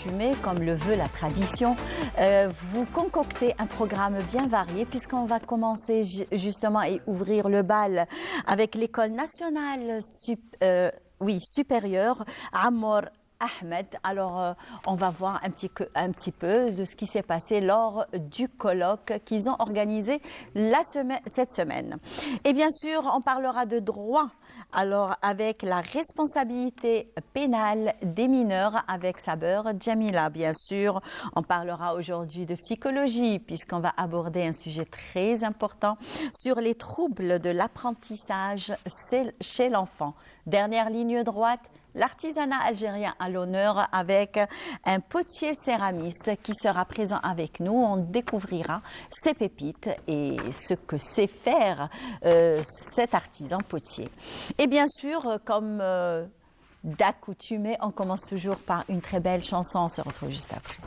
accoutumé, comme le veut la tradition, vous concoctez un programme bien varié puisqu'on va commencer justement et ouvrir le bal avec l'école nationale supérieure Ammar Ahmed. Alors, on va voir un petit peu de ce qui s'est passé lors du colloque qu'ils ont organisé cette semaine. Et bien sûr, on parlera de droit. Alors, avec la responsabilité pénale des mineurs avec Saber Jamila, bien sûr. On parlera aujourd'hui de psychologie, puisqu'on va aborder un sujet très important sur les troubles de l'apprentissage chez l'enfant. Dernière ligne droite, l'artisanat algérien à l'honneur avec un potier céramiste qui sera présent avec nous. On découvrira ses pépites et ce que sait faire cet artisan potier. Et bien sûr, comme d'accoutumé, on commence toujours par une très belle chanson. On se retrouve juste après.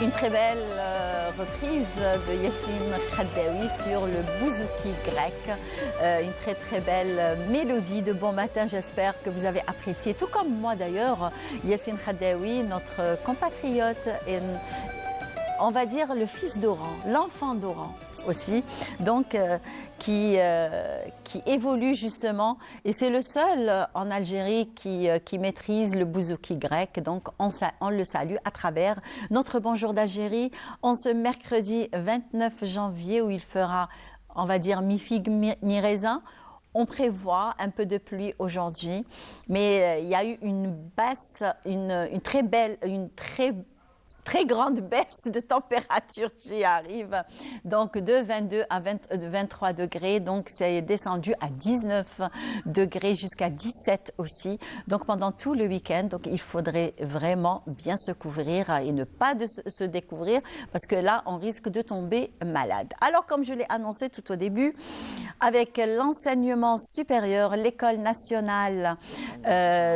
Une très belle reprise de Yassine Khaddaoui sur le bouzouki grec. Une très très belle mélodie de bon matin, j'espère que vous avez apprécié. Tout comme moi d'ailleurs, Yassine Khaddaoui, notre compatriote, et on va dire le fils d'Oran, l'enfant d'Oran aussi, donc qui évolue justement, et c'est le seul en Algérie qui maîtrise le bouzouki grec, donc on le salue à travers notre Bonjour d'Algérie en ce mercredi 29 janvier où il fera, on va dire, mi-figue, mi-raisin. On prévoit un peu de pluie aujourd'hui, mais il y a eu une très grande baisse de température qui arrive, donc de 22 à 23 degrés, donc c'est descendu à 19 degrés jusqu'à 17 aussi, donc pendant tout le week-end, donc il faudrait vraiment bien se couvrir et ne pas se découvrir parce que là on risque de tomber malade. Alors comme je l'ai annoncé tout au début, avec l'enseignement supérieur, l'école nationale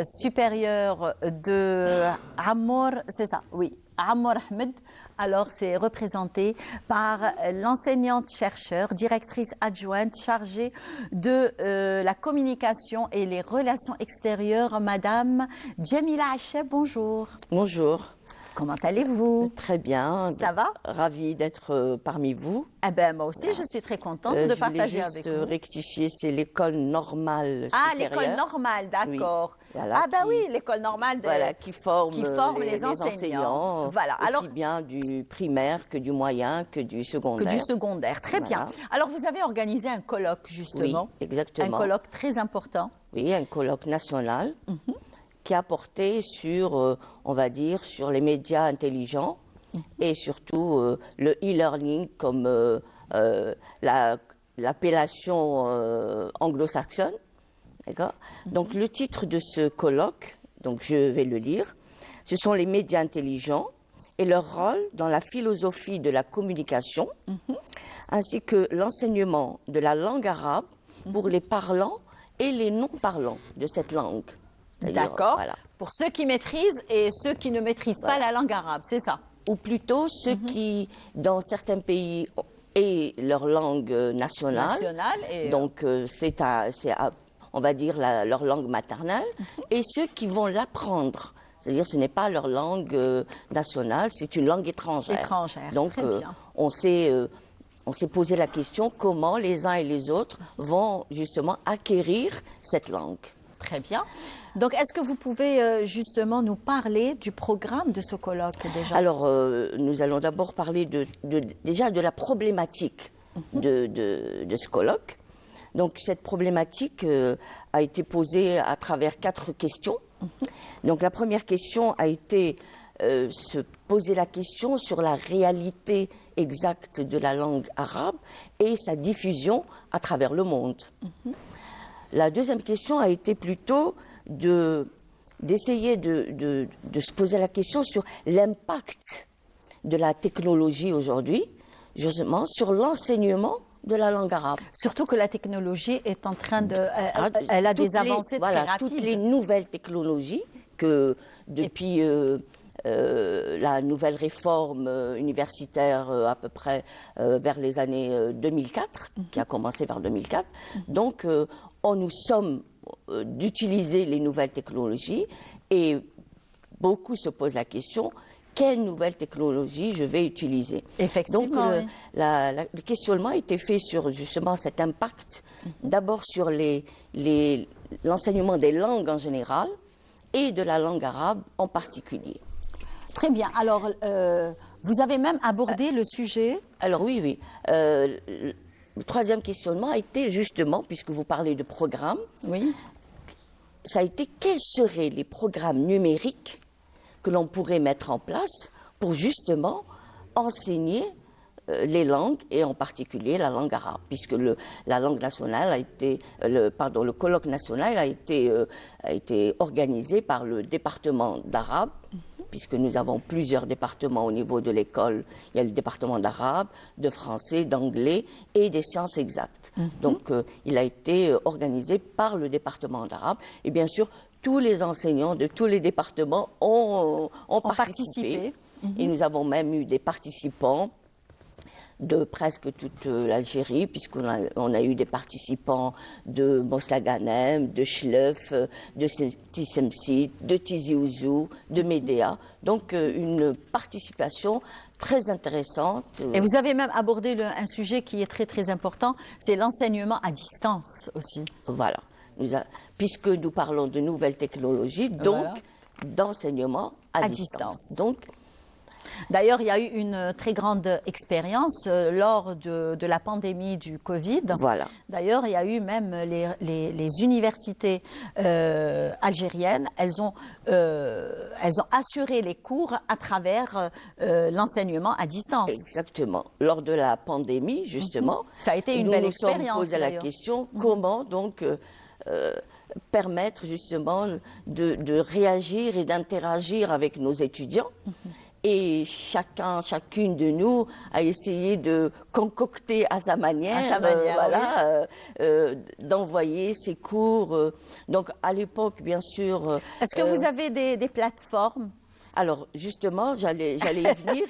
supérieure de Ammar, c'est ça, oui, Ammar Ahmed, Alors, c'est représenté par l'enseignante-chercheur, directrice adjointe chargée de la communication et les relations extérieures, Madame Djamila Acheb. Bonjour. Bonjour. Comment allez-vous? Très bien. Ça va? Ravie d'être parmi vous. Eh ben, moi aussi, je suis très contente de partager avec vous. Je voulais juste rectifier, c'est l'école normale supérieure. Ah, l'école normale, d'accord. Oui, voilà, oui, l'école normale qui forme les enseignants. Voilà. Aussi bien du primaire que du moyen que du secondaire. Très bien. Alors, vous avez organisé un colloque, justement. Oui, exactement. Un colloque très important. Oui, un colloque national qui a porté sur, on va dire, sur les médias intelligents et surtout le e-learning comme l'appellation anglo-saxonne. D'accord. Donc le titre de ce colloque, donc je vais le lire, ce sont les médias intelligents et leur rôle dans la philosophie de la communication, ainsi que l'enseignement de la langue arabe pour les parlants et les non-parlants de cette langue. D'accord. Voilà. Pour ceux qui maîtrisent et ceux qui ne maîtrisent pas la langue arabe, c'est ça? Ou plutôt ceux qui, dans certains pays, aient leur langue nationale. Donc, on va dire, leur langue maternelle. Et ceux qui vont l'apprendre. C'est-à-dire, ce n'est pas leur langue nationale, c'est une langue étrangère. Donc, très bien. On s'est posé la question comment les uns et les autres vont justement acquérir cette langue. Très bien. Donc, est-ce que vous pouvez justement nous parler du programme de ce colloque déjà? Alors, nous allons d'abord parler déjà de la problématique de ce colloque. Donc, cette problématique a été posée à travers 4 questions. Donc, la première question a été se poser la question sur la réalité exacte de la langue arabe et sa diffusion à travers le monde. La deuxième question a été plutôt d'essayer de se poser la question sur l'impact de la technologie aujourd'hui, justement, sur l'enseignement de la langue arabe. Surtout que la technologie est en train elle a des avancées très rapides. Toutes les nouvelles technologies que depuis la nouvelle réforme universitaire à peu près vers les années 2004, qui a commencé vers 2004. Donc, on nous sommes d'utiliser les nouvelles technologies et beaucoup se posent la question quelle nouvelle technologie je vais utiliser. Effectivement. Donc, le questionnement a été fait sur justement cet impact, d'abord sur l'enseignement des langues en général et de la langue arabe en particulier. Très bien. Alors, vous avez même abordé le sujet. Alors oui. Le troisième questionnement a été justement, puisque vous parlez de programmes, ça a été quels seraient les programmes numériques que l'on pourrait mettre en place pour justement enseigner les langues et en particulier la langue arabe, puisque la langue nationale a été, le colloque national a été organisé par le département d'arabe, puisque nous avons plusieurs départements au niveau de l'école. Il y a le département d'arabe, de français, d'anglais et des sciences exactes. Donc, il a été organisé par le département d'arabe. Et bien sûr, tous les enseignants de tous les départements ont participé. Et nous avons même eu des participants de presque toute l'Algérie, puisqu'on a eu des participants de Mostaganem, de Chlef, de Tissemsit, de Tizi Ouzou, de Médéa. Donc une participation très intéressante. Et vous avez même abordé un sujet qui est très très important, c'est l'enseignement à distance aussi. Voilà. Puisque nous parlons de nouvelles technologies, donc d'enseignement à distance. D'ailleurs, il y a eu une très grande expérience lors de la pandémie du Covid. Voilà. D'ailleurs, il y a eu même les universités algériennes, elles ont assuré les cours à travers l'enseignement à distance. Exactement. Lors de la pandémie, justement, ça a été une belle expérience. Nous nous sommes posé la question comment donc permettre justement de réagir et d'interagir avec nos étudiants. Et chacune de nous a essayé de concocter à sa manière, d'envoyer ses cours. Donc à l'époque, bien sûr. Est-ce que vous avez des plateformes Alors, justement, j'allais y venir.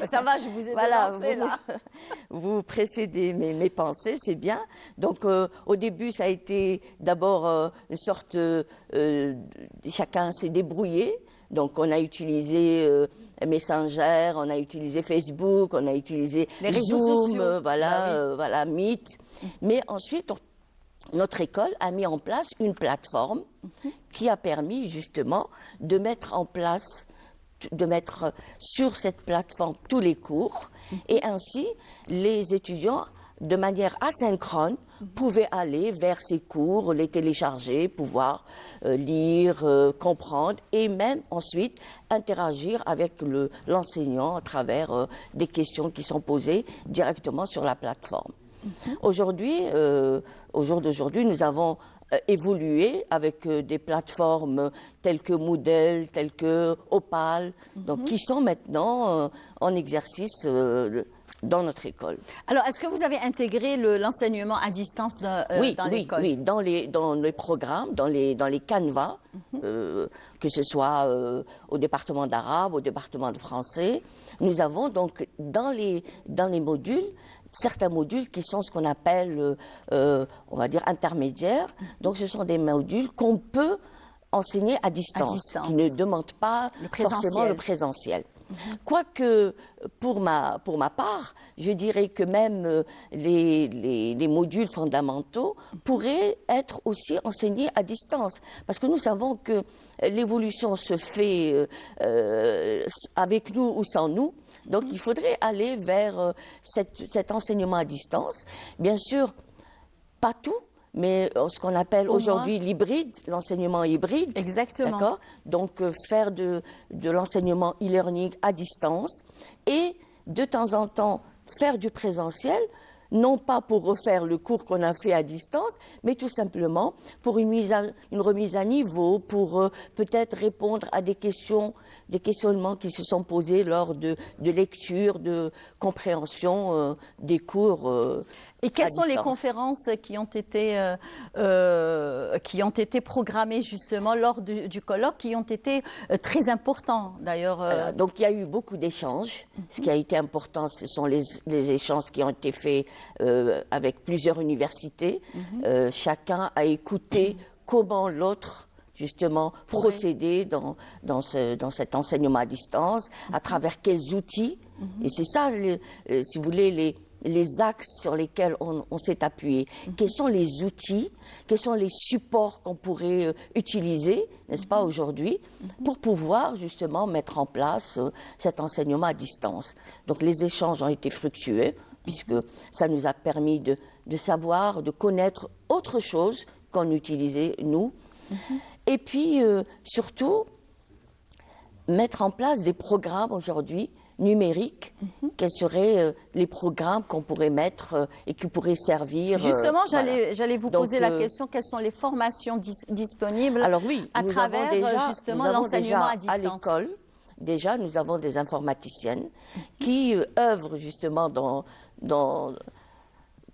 Ça va, je vous ai devancé, là. Vous précédez mes pensées, c'est bien. Donc, au début, ça a été d'abord une sorte... chacun s'est débrouillé. Donc, on a utilisé Messenger, on a utilisé Facebook, on a utilisé les réseaux sociaux. Voilà, Meet. Mais ensuite, notre école a mis en place une plateforme qui a permis justement de mettre sur cette plateforme tous les cours et ainsi les étudiants de manière asynchrone pouvaient aller vers ces cours, les télécharger, pouvoir lire, comprendre et même ensuite interagir avec l'enseignant à travers des questions qui sont posées directement sur la plateforme. Aujourd'hui, au jour d'aujourd'hui, nous avons évolué avec des plateformes telles que Moodle, telles que Opal, donc qui sont maintenant en exercice dans notre école. Alors, est-ce que vous avez intégré l'enseignement à distance dans l'école? Oui, dans les programmes, dans les canevas, que ce soit au département d'arabe, au département de français. Nous avons donc dans les modules, certains modules qui sont ce qu'on appelle, on va dire, intermédiaires. Donc, ce sont des modules qu'on peut enseigner à distance, qui ne demandent pas forcément le présentiel. Quoique, pour ma part, je dirais que même les modules fondamentaux pourraient être aussi enseignés à distance. Parce que nous savons que l'évolution se fait avec nous ou sans nous. Donc, il faudrait aller vers cet enseignement à distance. Bien sûr, pas tout, mais ce qu'on appelle aujourd'hui l'hybride, l'enseignement hybride. Exactement. D'accord ? Donc, faire de l'enseignement e-learning à distance et de temps en temps faire du présentiel, non pas pour refaire le cours qu'on a fait à distance, mais tout simplement pour une remise à niveau, pour peut-être répondre à des questionnements qui se sont posés lors de lecture, de compréhension des cours. Et quelles sont les conférences qui ont été programmées justement lors du colloque, qui ont été très importants d'ailleurs Donc il y a eu beaucoup d'échanges. Ce qui a été important, ce sont les échanges qui ont été faits avec plusieurs universités. Chacun a écouté comment l'autre justement procéder dans cet enseignement à distance, à travers quels outils. Et c'est ça, si vous voulez, les axes sur lesquels on s'est appuyé. Quels sont les outils, quels sont les supports qu'on pourrait utiliser, n'est-ce pas, aujourd'hui, pour pouvoir justement mettre en place cet enseignement à distance. Donc les échanges ont été fructueux, puisque ça nous a permis de savoir, de connaître autre chose qu'on utilisait nous. Et puis, surtout, mettre en place des programmes aujourd'hui numériques. Quels seraient les programmes qu'on pourrait mettre et qui pourraient servir Justement, j'allais vous poser la question, quelles sont les formations disponibles à travers justement l'enseignement à distance? À l'école, déjà, nous avons des informaticiennes qui œuvrent justement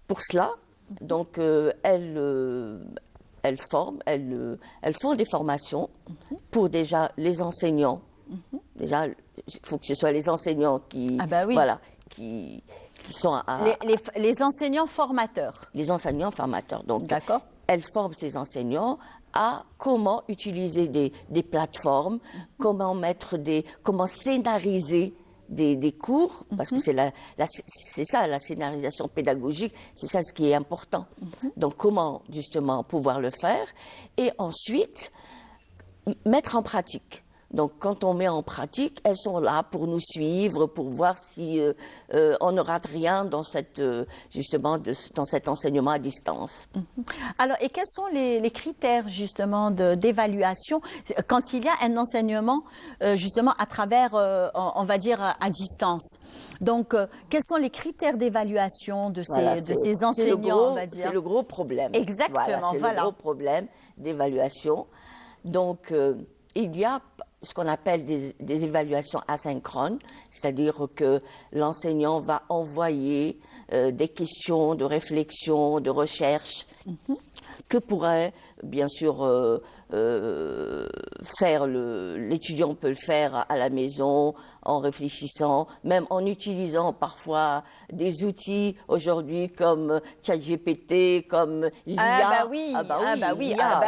pour cela. Donc, elles font des formations pour déjà les enseignants. Déjà, il faut que ce soit les enseignants qui sont les enseignants formateurs. Les enseignants formateurs. Donc, elles forment ces enseignants à comment utiliser des plateformes, comment scénariser des cours, parce que c'est ça, la scénarisation pédagogique, c'est ça ce qui est important. Donc, comment justement pouvoir le faire et ensuite mettre en pratique. Donc, quand on met en pratique, elles sont là pour nous suivre, pour voir si on ne rate rien dans dans cet enseignement à distance. Alors, et quels sont les critères justement d'évaluation quand il y a un enseignement justement à travers, on va dire, à distance? Donc, quels sont les critères d'évaluation de ces enseignants, on va dire? C'est le gros problème. Exactement, c'est le gros problème d'évaluation. Donc, il y a ce qu'on appelle des évaluations asynchrones, c'est-à-dire que l'enseignant va envoyer des questions de réflexion, de recherche, que pourrait, bien sûr, faire l'étudiant peut le faire à la maison, en réfléchissant, même en utilisant parfois des outils aujourd'hui comme ChatGPT, comme l'IA.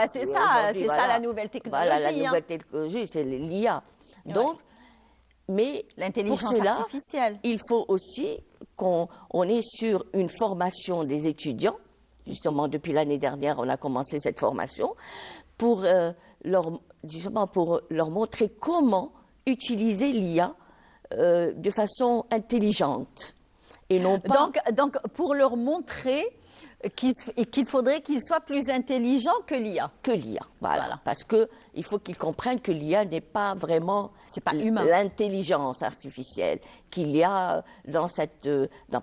C'est ça la nouvelle technologie. Voilà, la nouvelle technologie, c'est l'IA. Donc, mais l'intelligence artificielle. Il faut aussi qu'on est sur une formation des étudiants. Justement, depuis l'année dernière, on a commencé cette formation pour leur montrer comment utiliser l'IA de façon intelligente. Et non pas... Donc, pour leur montrer qu'il faudrait qu'ils soient plus intelligents que l'IA. Que l'IA, voilà. Parce qu'il faut qu'ils comprennent que l'IA n'est pas vraiment l'intelligence artificielle. Qu'il y a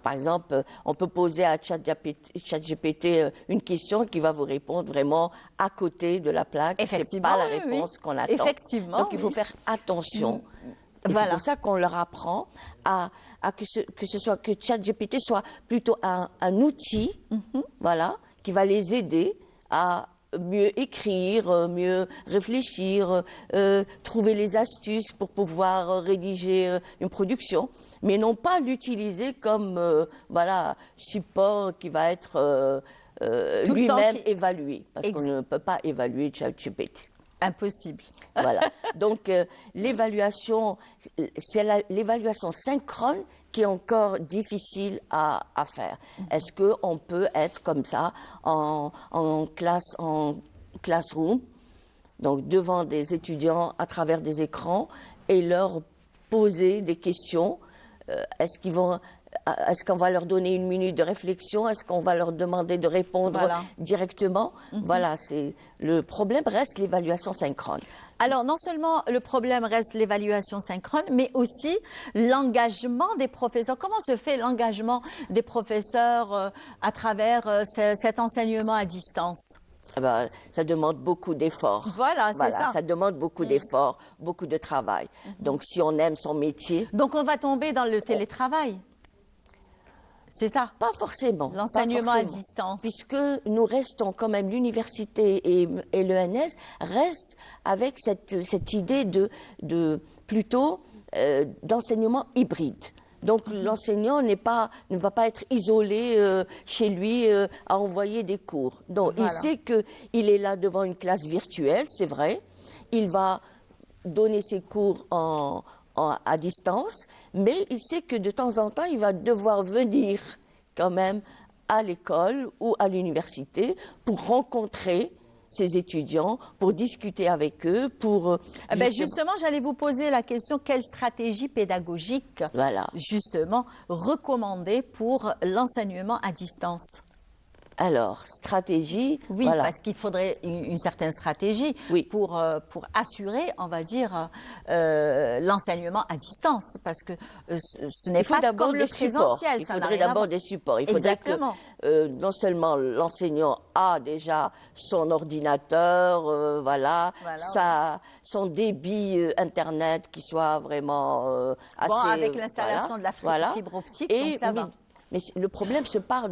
par exemple, on peut poser à ChatGPT une question qui va vous répondre vraiment à côté de la plaque. C'est pas la réponse qu'on attend. Effectivement. Donc il faut faire attention. Et c'est pour ça qu'on leur apprend que ChatGPT soit plutôt un outil, voilà, qui va les aider à mieux écrire, mieux réfléchir, trouver les astuces pour pouvoir rédiger une production, mais non pas l'utiliser comme support qui va être lui-même évalué, parce qu'on ne peut pas évaluer ChatGPT. Impossible. Voilà. Donc, l'évaluation, c'est l'évaluation synchrone qui est encore difficile à faire. Est-ce qu'on peut être comme ça en classroom, donc devant des étudiants à travers des écrans et leur poser des questions? Est-ce qu'on va leur donner 1 minute de réflexion? Est-ce qu'on va leur demander de répondre directement? Voilà, le problème reste l'évaluation synchrone. Alors, non seulement le problème reste l'évaluation synchrone, mais aussi l'engagement des professeurs. Comment se fait l'engagement des professeurs à travers cet enseignement à distance? Ça demande beaucoup d'efforts. Voilà, c'est ça. Ça demande beaucoup d'efforts, beaucoup de travail. Donc, si on aime son métier... Donc, on va tomber dans le télétravail. C'est ça? Pas forcément. L'enseignement à distance. Puisque nous restons quand même, l'université et l'ENS restent avec cette idée plutôt d'enseignement hybride. Donc l'enseignant ne va pas être isolé chez lui à envoyer des cours. Donc il sait qu'il est là devant une classe virtuelle, c'est vrai. Il va donner ses cours à distance, mais il sait que de temps en temps, il va devoir venir quand même à l'école ou à l'université pour rencontrer ses étudiants, pour discuter avec eux, pour... Justement, j'allais vous poser la question, quelle stratégie pédagogique, justement, recommander pour l'enseignement à distance? Alors, stratégie... Oui, parce qu'il faudrait une certaine stratégie pour assurer, on va dire, l'enseignement à distance. Parce que ce n'est pas comme le présentiel. Il faudrait d'abord des supports. Il faudrait que non seulement l'enseignant a déjà son ordinateur, son débit Internet qui soit vraiment assez... Bon, avec l'installation de la fibre optique, donc ça va. Mais le problème se passe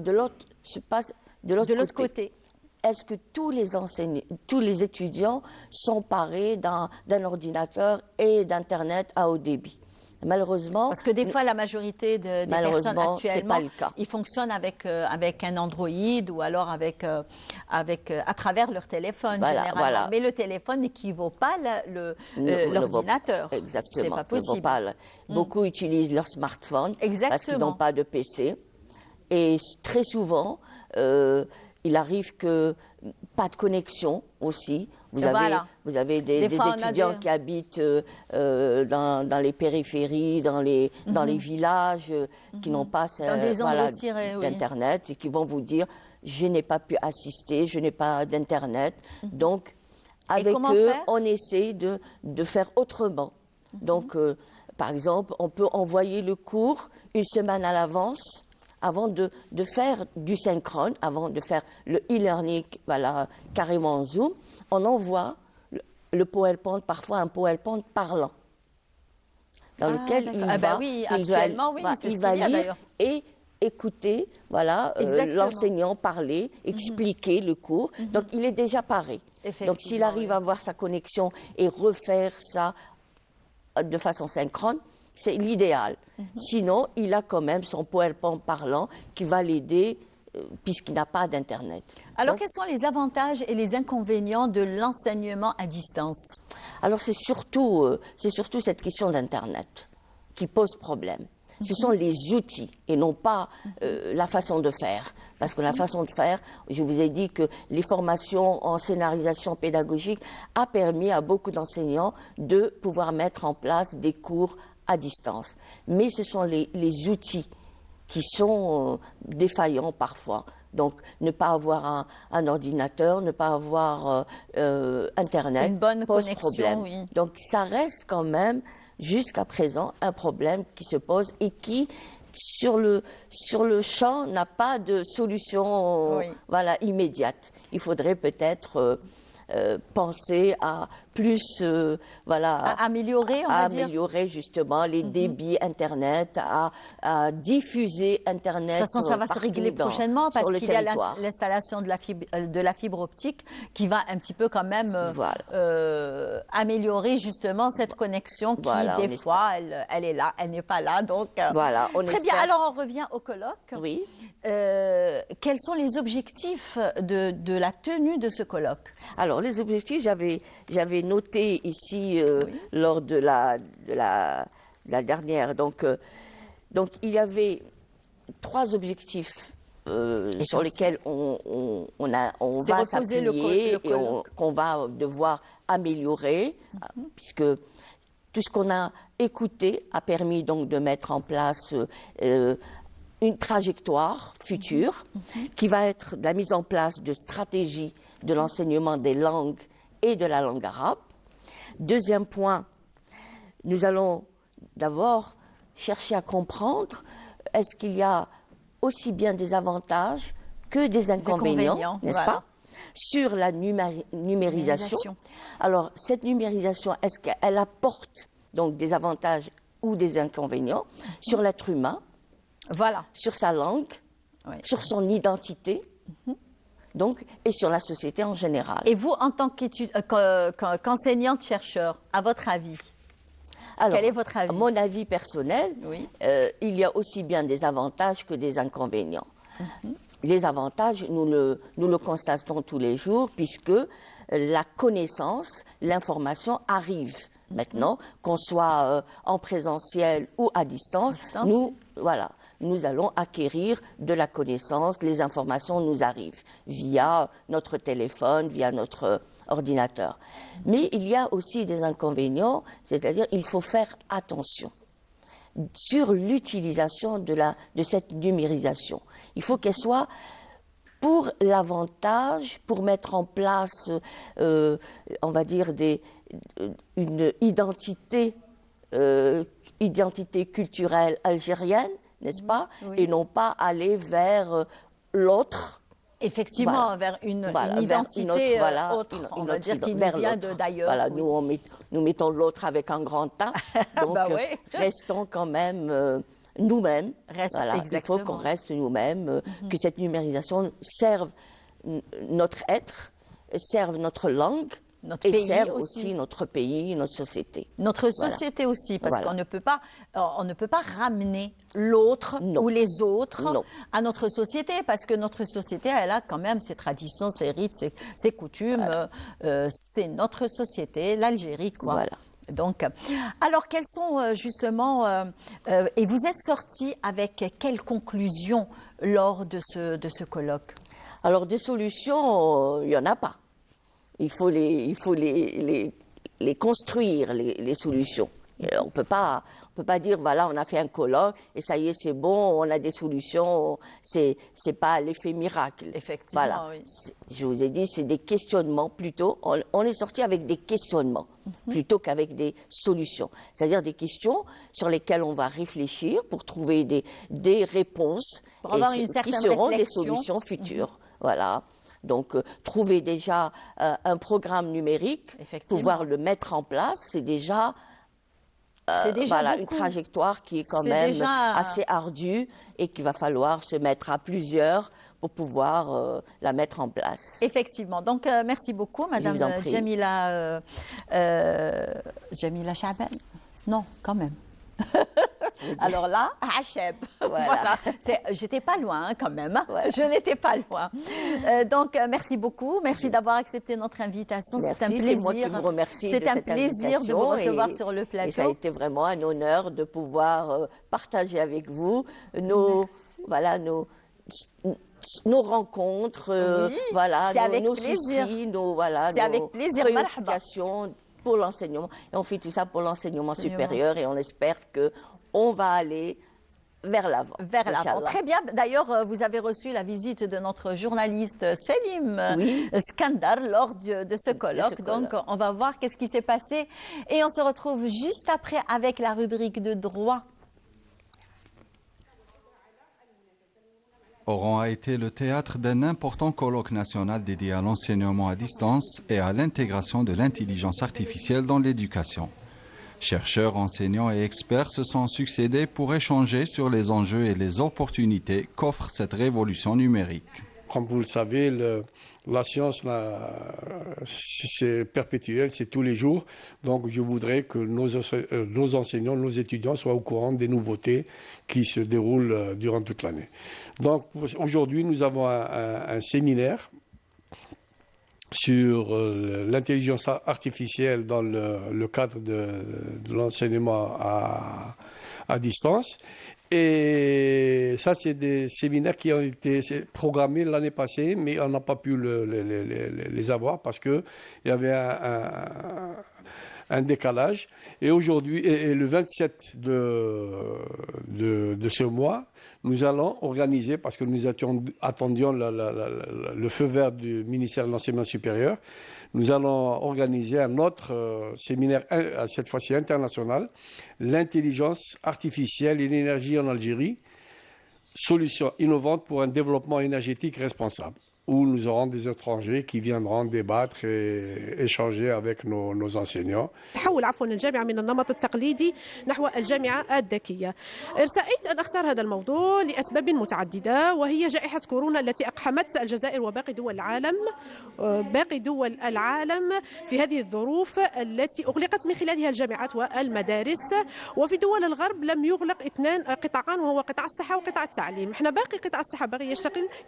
de l'autre côté. Est-ce que tous les étudiants sont parés d'un ordinateur et d'Internet à haut débit? Malheureusement... Parce que des fois, la majorité des personnes actuellement, pas le cas. Ils fonctionnent avec un Android ou alors à travers leur téléphone, généralement. Voilà. Mais le téléphone n'équivaut pas l'ordinateur. Exactement. C'est pas possible. Beaucoup utilisent leur smartphone parce qu'ils n'ont pas de PC. Et très souvent, il arrive que pas de connexion aussi. Vous avez des étudiants qui habitent dans les périphéries, dans les villages, qui n'ont pas d'Internet et qui vont vous dire « je n'ai pas pu assister, je n'ai pas d'Internet ». Donc, avec eux, on essaie de faire autrement. Donc, par exemple, on peut envoyer le cours 1 semaine à l'avance avant de faire du synchrone, avant de faire le e-learning, carrément en Zoom. On envoie le PowerPoint, parfois un PowerPoint parlant, dans lequel il va lire et écouter l'enseignant parler, expliquer le cours. Donc, il est déjà paré. Donc, s'il arrive à avoir sa connexion et refaire ça de façon synchrone, c'est l'idéal. Sinon, il a quand même son PowerPoint parlant qui va l'aider puisqu'il n'a pas d'Internet. Alors, quels sont les avantages et les inconvénients de l'enseignement à distance? Alors, c'est surtout cette question d'Internet qui pose problème. Ce sont les outils et non pas la façon de faire. Parce que la façon de faire, je vous ai dit que les formations en scénarisation pédagogique a permis à beaucoup d'enseignants de pouvoir mettre en place des cours à distance. Mais ce sont les outils qui sont défaillants parfois. Donc, ne pas avoir un ordinateur, ne pas avoir Internet, une bonne pose connexion, problème. oui. Donc, ça reste quand même, jusqu'à présent, un problème qui se pose et qui, sur le champ, n'a pas de solution immédiate. Il faudrait peut-être penser à plus, à améliorer, on va dire. Améliorer justement les débits Internet, à diffuser Internet. De toute façon, ça va se régler prochainement parce qu'il y a l'installation de la fibre optique qui va un petit peu quand même améliorer justement cette connexion qui, des fois, elle est là, elle n'est pas là. Donc, très bien. Alors, on revient au colloque. Oui. Quels sont les objectifs de la tenue de ce colloque? Alors, les objectifs, j'avais noté ici lors de la dernière. Donc, il y avait 3 objectifs sur lesquels on va s'appuyer et qu'on va devoir améliorer, puisque tout ce qu'on a écouté a permis donc de mettre en place une trajectoire future qui va être la mise en place de stratégies de l'enseignement des langues et de la langue arabe. Deuxième point, nous allons d'abord chercher à comprendre est-ce qu'il y a aussi bien des avantages que des inconvénients, n'est-ce pas, sur la numérisation. Alors, cette numérisation, est-ce qu'elle apporte donc des avantages ou des inconvénients sur l'être humain, sur sa langue, sur son identité, donc, et sur la société en général. Et vous, en tant qu'enseignante-chercheur, à votre avis, quel est votre avis? Mon avis personnel, il y a aussi bien des avantages que des inconvénients. Les avantages, nous le constatons tous les jours, puisque la connaissance, l'information arrive. Maintenant, qu'on soit en présentiel ou à distance, nous allons acquérir de la connaissance, les informations nous arrivent via notre téléphone, via notre ordinateur. Mais il y a aussi des inconvénients, c'est-à-dire il faut faire attention sur l'utilisation de cette numérisation. Il faut qu'elle soit pour l'avantage, pour mettre en place, on va dire, une identité culturelle algérienne, n'est-ce pas? Et non pas aller vers l'autre. Effectivement, vers une identité autre, on va dire, qui nous vient d'ailleurs. Voilà, nous mettons l'autre avec un grand A, donc restons quand même nous-mêmes. Il faut qu'on reste nous-mêmes, que cette numérisation serve notre être, serve notre langue, et serve aussi notre pays, notre société. Notre société aussi, parce qu'on ne peut pas ramener l'autre ou les autres à notre société, parce que notre société, elle a quand même ses traditions, ses rites, ses coutumes. C'est notre société, l'Algérie, quoi. Donc, alors, quelles sont justement... et vous êtes sortis avec quelles conclusions lors de ce colloque? Alors, des solutions, il n'y en a pas. Il faut les construire, les solutions. On ne peut pas dire, voilà, on a fait un colloque et ça y est, c'est bon, on a des solutions. C'est pas l'effet miracle. Effectivement, Je vous ai dit, c'est des questionnements plutôt. On est sorti avec des questionnements plutôt qu'avec des solutions. C'est-à-dire des questions sur lesquelles on va réfléchir pour trouver des réponses pour avoir une certaine qui seront réflexion. Des solutions futures. Voilà. Donc, trouver déjà un programme numérique, pouvoir le mettre en place, c'est déjà C'est déjà voilà, une beaucoup. trajectoire qui est quand C'est même déjà- assez ardue et qu'il va falloir se mettre à plusieurs pour pouvoir la mettre en place. Effectivement. Donc, merci beaucoup, Madame vous en prie. Jamila Chaban. Non, quand même. Alors là, Hacheb. Voilà. J'étais pas loin hein, quand même. Voilà. Je n'étais pas loin. Donc, merci beaucoup. Merci d'avoir accepté notre invitation. C'est un Merci, plaisir. c'est moi qui vous remercie de C'est un cette plaisir de vous invitation recevoir et- sur le plateau. Et ça a été vraiment un honneur de pouvoir partager avec vous nos rencontres, Oui, voilà, c'est avec nos plaisir. soucis, C'est avec plaisir. Marhaba. préoccupations pour l'enseignement. Et on fait tout ça pour l'enseignement supérieur et on espère qu'on va aller vers l'avant. Vers l'avant. Inch'Allah. Très bien. D'ailleurs, vous avez reçu la visite de notre journaliste Selim Oui. Skandar lors de ce colloque. Donc, on va voir qu'est-ce qui s'est passé. Et on se retrouve juste après avec la rubrique de droit. Oran a été le théâtre d'un important colloque national dédié à l'enseignement à distance et à l'intégration de l'intelligence artificielle dans l'éducation. Chercheurs, enseignants et experts se sont succédés pour échanger sur les enjeux et les opportunités qu'offre cette révolution numérique. Comme vous le savez, la science, c'est perpétuel, c'est tous les jours. Donc je voudrais que nos enseignants, nos étudiants soient au courant des nouveautés qui se déroulent durant toute l'année. Donc aujourd'hui, nous avons un séminaire sur l'intelligence artificielle dans le cadre de l'enseignement à distance. Et ça, c'est des séminaires qui ont été programmés l'année passée, mais on n'a pas pu les avoir parce qu'il y avait un décalage. Et aujourd'hui, et le 27 de ce mois, nous allons organiser, parce que nous attendions le feu vert du ministère de l'Enseignement supérieur, nous allons organiser un autre séminaire, cette fois-ci international, l'intelligence artificielle et l'énergie en Algérie, solutions innovantes pour un développement énergétique responsable, où nous aurons des étrangers qui viendront débattre et échanger avec nos enseignants. تحول عفوا الجامعة من النمط التقليدي نحو الجامعة الذكية. رأيت أن أختار هذا الموضوع لأسباب متعددة، وهي جائحة كورونا التي أقحمت الجزائر وباقي دول العالم في هذه الظروف التي أغلقت من خلالها الجامعات والمدارس. وفي دول الغرب لم يغلق اثنان قطاعان، وهو قطاع الصحة وقطاع التعليم. احنا باقي قطاع الصحة باقي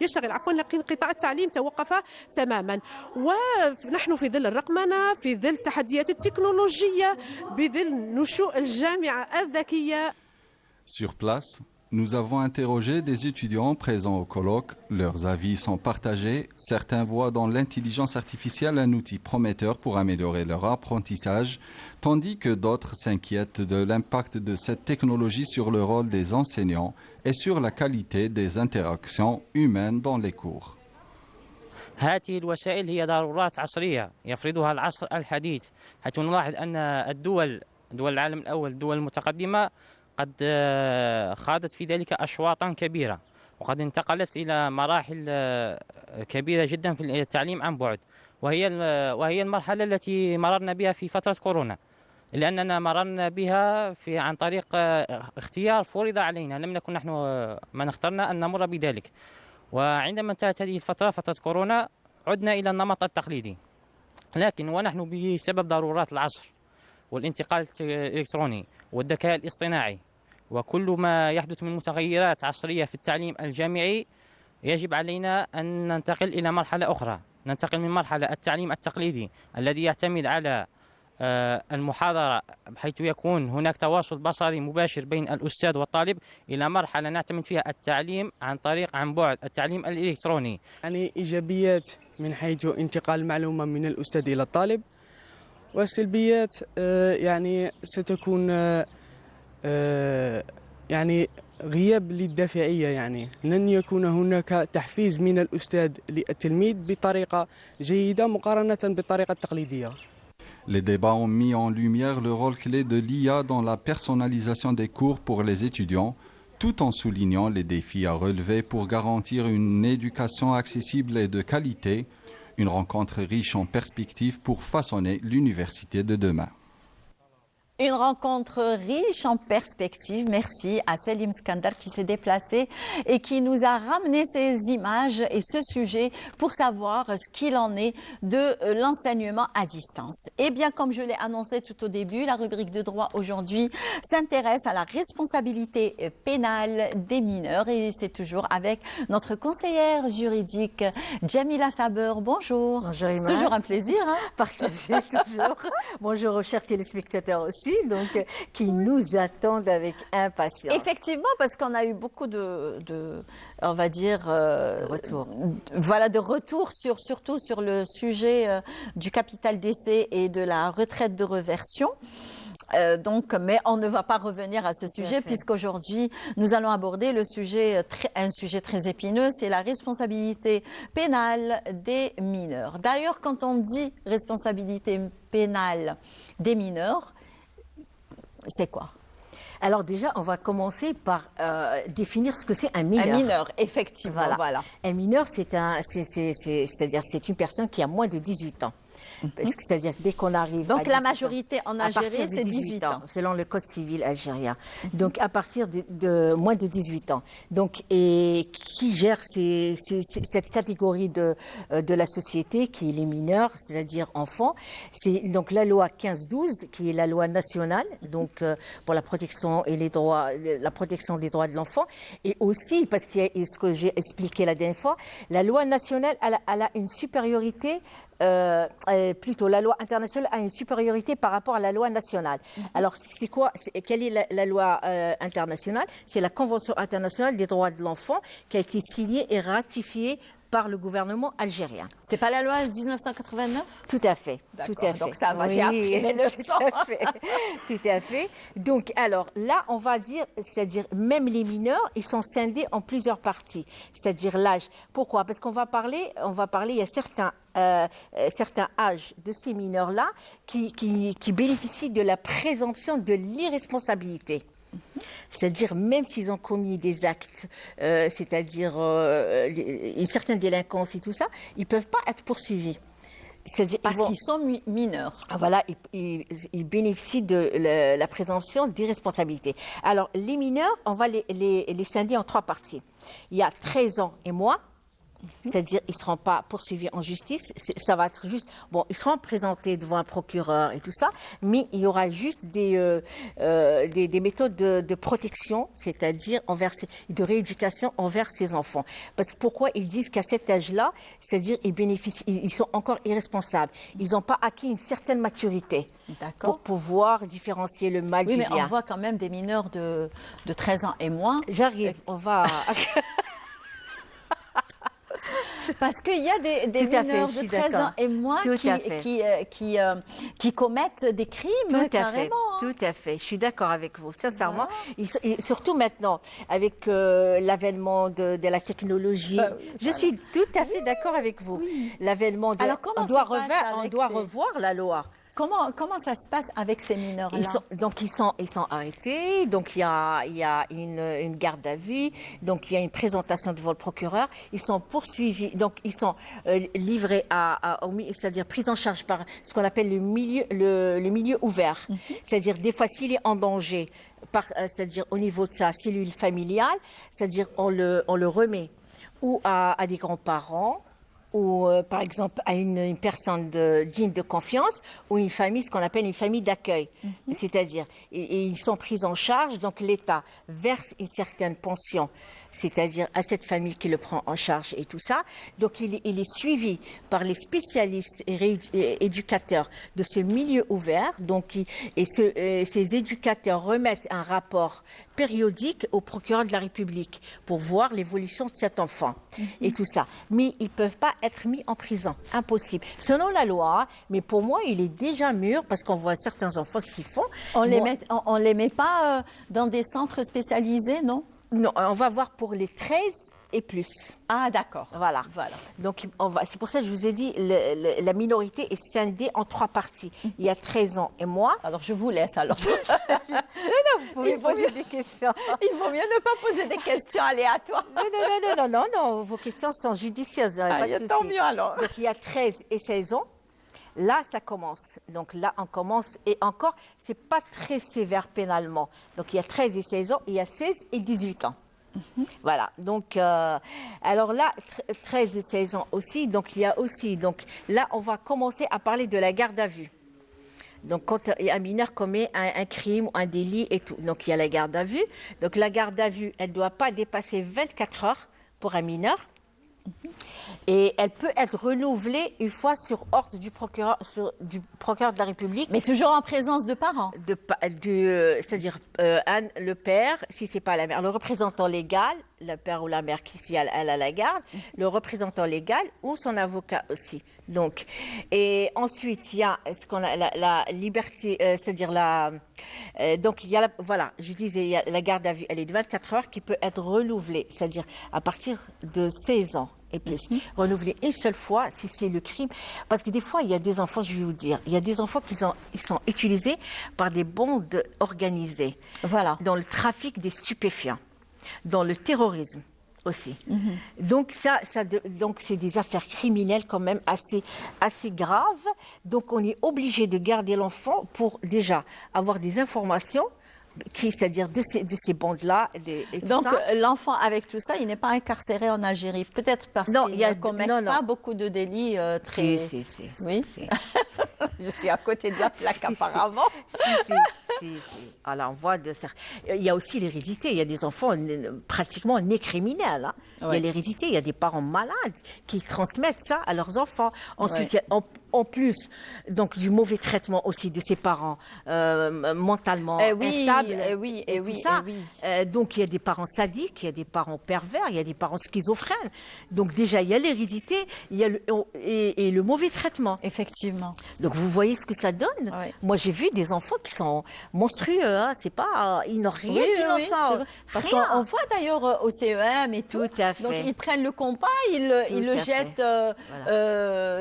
يشتغل لكن قطاع التعليم توقف تماما. ونحن في ظل الرقمنة، في ظل تحديات التكنولوجية، بظل نشوء الجامعة الذكية. Sur place, nous avons interrogé des étudiants présents au colloque. Leurs avis sont partagés. Certains voient dans l'intelligence artificielle un outil prometteur pour améliorer leur apprentissage, tandis que d'autres s'inquiètent de l'impact de cette technologie sur le rôle des enseignants et sur la qualité des interactions humaines dans les cours. هذه الوسائل هي ضرورات عصرية يفرضها العصر الحديث، حيث نلاحظ أن دول العالم الأول، الدول المتقدمة، قد خاضت في ذلك أشواطا كبيرة، وقد انتقلت إلى مراحل كبيرة جدا في التعليم عن بعد، وهي المرحلة التي مررنا بها في فترة كورونا، لأننا مررنا بها عن طريق اختيار فرض علينا، لم نكن نحن من اخترنا أن نمر بذلك. وعندما انتهت هذه الفترة، فترة كورونا، عدنا إلى النمط التقليدي، لكن ونحن بسبب ضرورات العصر والانتقال الإلكتروني والذكاء الاصطناعي وكل ما يحدث من متغيرات عصرية في التعليم الجامعي، يجب علينا أن ننتقل إلى مرحلة أخرى، ننتقل من مرحلة التعليم التقليدي الذي يعتمد على المحاضرة بحيث يكون هناك تواصل بصري مباشر بين الأستاذ والطالب، إلى مرحلة نعتمد فيها التعليم عن بعد، التعليم الإلكتروني. يعني إيجابيات من حيث انتقال المعلومة من الأستاذ إلى الطالب، والسلبيات يعني ستكون يعني غياب للدافعية، يعني لن يكون هناك تحفيز من الأستاذ للتلميذ بطريقة جيدة مقارنة بالطريقة التقليدية. Les débats ont mis en lumière le rôle clé de l'IA dans la personnalisation des cours pour les étudiants, tout en soulignant les défis à relever pour garantir une éducation accessible et de qualité, une rencontre riche en perspectives pour façonner l'université de demain. Une rencontre riche en perspectives. Merci à Selim Skandar qui s'est déplacé et qui nous a ramené ces images et ce sujet pour savoir ce qu'il en est de l'enseignement à distance. Et bien, comme je l'ai annoncé tout au début, la rubrique de droit aujourd'hui s'intéresse à la responsabilité pénale des mineurs et c'est toujours avec notre conseillère juridique Jamila Saber. Bonjour. Bonjour, Iman. C'est toujours un plaisir. Partager toujours. Bonjour aux chers téléspectateurs aussi, donc qui nous attendent avec impatience. Effectivement, parce qu'on a eu beaucoup on va dire, De retour. Voilà, de retour surtout sur le sujet du capital décès et de la retraite de réversion. Mais on ne va pas revenir à ce sujet puisqu'aujourd'hui, nous allons aborder un sujet très épineux, c'est la responsabilité pénale des mineurs. D'ailleurs, quand on dit responsabilité pénale des mineurs, c'est quoi? Alors déjà, on va commencer par définir ce que c'est un mineur. Un mineur, effectivement, voilà. Un mineur, c'est-à-dire c'est une personne qui a moins de 18 ans. Parce que c'est-à-dire dès qu'on arrive donc à la 18 majorité ans, en à Algérie, partir de c'est 18 ans. Selon le code civil algérien. Donc à partir de moins de 18 ans. Donc, et qui gère cette catégorie de la société qui est les mineurs, c'est-à-dire enfants, c'est donc la loi 1512 qui est la loi nationale donc pour la protection et la protection des droits de l'enfant, et aussi parce qu'il y a ce que j'ai expliqué la dernière fois, la loi nationale elle a une supériorité. Plutôt, la loi internationale a une supériorité par rapport à la loi nationale. Alors, c'est quoi? Quelle est la loi internationale? C'est la Convention internationale des droits de l'enfant qui a été signée et ratifiée par le gouvernement algérien. C'est pas la loi 1989? Tout à fait. D'accord, tout à fait. donc ça va, j'ai appris mes leçons. Tout à fait. Donc, alors, là, on va dire, c'est-à-dire, même les mineurs, ils sont scindés en plusieurs parties. C'est-à-dire l'âge. Pourquoi? Parce qu'on va parler, il y a certains âges de ces mineurs-là qui bénéficient de la présomption de l'irresponsabilité. C'est-à-dire, même s'ils ont commis des actes, c'est-à-dire une certaine délinquance et tout ça, ils ne peuvent pas être poursuivis. Parce qu'ils sont mineurs. Voilà, ils bénéficient de la présomption d'irresponsabilité. Alors, les mineurs, on va les scinder en 3 parties. Il y a 13 ans et moins. C'est-à-dire, ils ne seront pas poursuivis en justice. Ça va être juste... Bon, ils seront présentés devant un procureur et tout ça, mais il y aura juste des méthodes de protection, c'est-à-dire de rééducation envers ces enfants. Parce que pourquoi ils disent qu'à cet âge-là, c'est-à-dire ils sont encore irresponsables. Ils n'ont pas acquis une certaine maturité pour pouvoir différencier le mal du bien. Oui, mais on voit quand même des mineurs de 13 ans et moins. J'arrive, on va... Parce qu'il y a des mineurs de 13 ans et moins qui commettent des crimes carrément. Tout à fait, je suis d'accord avec vous, sincèrement. Et surtout maintenant, avec l'avènement de la technologie, je suis tout à fait d'accord avec vous. Oui. L'avènement de... Alors, comment on doit revoir la loi. Comment ça se passe avec ces mineurs-là? Ils sont arrêtés, donc il y a une garde à vue, donc il y a une présentation devant le procureur, ils sont poursuivis, donc ils sont livrés c'est-à-dire pris en charge par ce qu'on appelle le milieu ouvert. C'est-à-dire des fois s'il est en danger, c'est-à-dire au niveau de sa cellule familiale, c'est-à-dire on le remet ou à des grands-parents, ou par exemple à une personne digne de confiance, ou une famille, ce qu'on appelle une famille d'accueil. C'est-à-dire, et ils sont pris en charge, donc l'État verse une certaine pension, c'est-à-dire à cette famille qui le prend en charge et tout ça. Donc il est suivi par les spécialistes et éducateurs de ce milieu ouvert. Donc, ces éducateurs remettent un rapport périodique au procureur de la République pour voir l'évolution de cet enfant et tout ça. Mais ils ne peuvent pas être mis en prison. Impossible. Selon la loi, mais pour moi, il est déjà mûr parce qu'on voit certains enfants ce qu'ils font. On les met pas dans des centres spécialisés, non? Non, on va voir pour les 13 et plus. Ah, d'accord. Voilà. Donc, c'est pour ça que je vous ai dit, la minorité est scindée en 3 parties. Il y a 13 ans et moins. Alors, je vous laisse alors. Non, vous pouvez poser des questions. Il vaut mieux ne pas poser des questions aléatoires. Non, vos questions sont judicieuses. Pas de souci. Tant mieux alors. Donc, il y a 13 et 16 ans. là, ça commence. Donc là, on commence. Et encore, c'est pas très sévère pénalement. Donc il y a 13 et 16 ans, il y a 16 et 18 ans. Voilà, donc, alors là, 13 et 16 ans aussi, donc il y a aussi, donc là, on va commencer à parler de la garde à vue. Donc, quand un mineur commet un crime, un délit et tout, donc il y a la garde à vue. Donc, la garde à vue, elle ne doit pas dépasser 24 heures pour un mineur. Et elle peut être renouvelée une fois sur ordre du procureur de la République. Mais toujours en présence de parents. C'est-à-dire le père, si c'est pas la mère, le représentant légal, le père ou la mère qui si elle a la garde, le représentant légal ou son avocat aussi. Donc, et ensuite il y a ce qu'on a la liberté, c'est-à-dire donc il y a voilà, je disais il y a la garde à vue, elle est de 24 heures qui peut être renouvelée, c'est-à-dire à partir de 16 ans. Et plus, renouveler une seule fois si c'est le crime. Parce que des fois, il y a des enfants, je vais vous dire, il y a des enfants qui sont utilisés par des bandes organisées. Voilà. Dans le trafic des stupéfiants, dans le terrorisme aussi. Donc, donc c'est des affaires criminelles quand même assez graves. Donc, on est obligé de garder l'enfant pour déjà avoir des informations c'est-à-dire de ces bandes-là. Donc, l'enfant, avec tout ça, il n'est pas incarcéré en Algérie. Peut-être parce qu'il ne commet pas beaucoup de délits très... Si. Oui, je suis à côté de la plaque, apparemment. Si. Alors, on voit il y a aussi l'hérédité. Il y a des enfants pratiquement nés criminels. Hein. Oui. Il y a l'hérédité. Il y a des parents malades qui transmettent ça à leurs enfants. Ensuite, il y a, en plus donc, du mauvais traitement aussi de ses parents, mentalement instables. Donc, il y a des parents sadiques, il y a des parents pervers, il y a des parents schizophrènes. Donc, déjà, il y a l'hérédité, il y a le mauvais traitement. Effectivement. Donc, vous voyez ce que ça donne. Oui. Moi, j'ai vu des enfants qui sont monstrueux. Hein. C'est pas, ils n'ont rien d'innocent. Parce qu'on voit d'ailleurs au CEM et tout. Tout à fait. Donc, ils prennent le compas, ils le jettent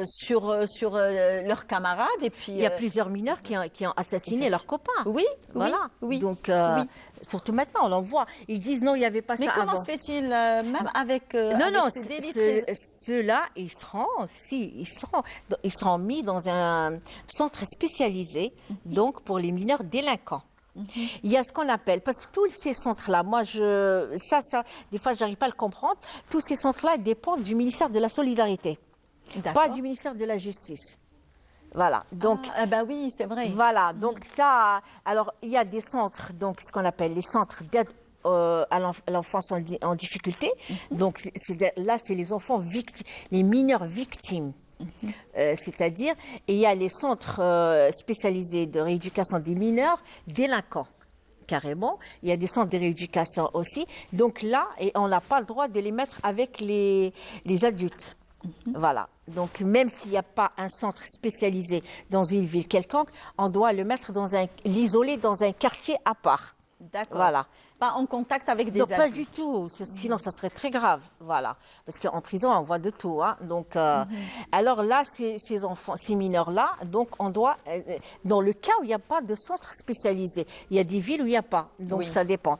sur leurs camarades. Et puis, il y a plusieurs mineurs qui ont assassiné leurs copains. Oui, voilà. Oui. Donc, surtout maintenant, on l'en voit. Ils disent non, il n'y avait pas ça avant. Mais comment se fait-il, même avec ces délits ceux-là, ils seront mis dans un centre spécialisé, donc pour les mineurs délinquants. Il y a ce qu'on appelle, parce que tous ces centres-là, moi, des fois, je n'arrive pas à le comprendre, tous ces centres-là dépendent du ministère de la Solidarité, pas du ministère de la Justice. Voilà, donc... oui, c'est vrai. Voilà, donc ça... Alors, il y a des centres, donc ce qu'on appelle les centres d'aide à l'enfance en difficulté. Donc, là, c'est les enfants victimes, les mineurs victimes. C'est-à-dire, et il y a les centres spécialisés de rééducation des mineurs délinquants. Carrément, il y a des centres de rééducation aussi. Donc là, et on n'a pas le droit de les mettre avec les adultes. Voilà. Donc, même s'il n'y a pas un centre spécialisé dans une ville quelconque, on doit le mettre l'isoler dans un quartier à part. D'accord. Voilà. Pas en contact avec des adultes. Pas du tout. Sinon, ça serait très grave. Voilà. Parce qu'en prison, on voit de tout. Hein. Donc, alors là, ces enfants, ces mineurs-là, donc on doit, dans le cas où il n'y a pas de centre spécialisé, il y a des villes où il n'y a pas. Donc, ça dépend.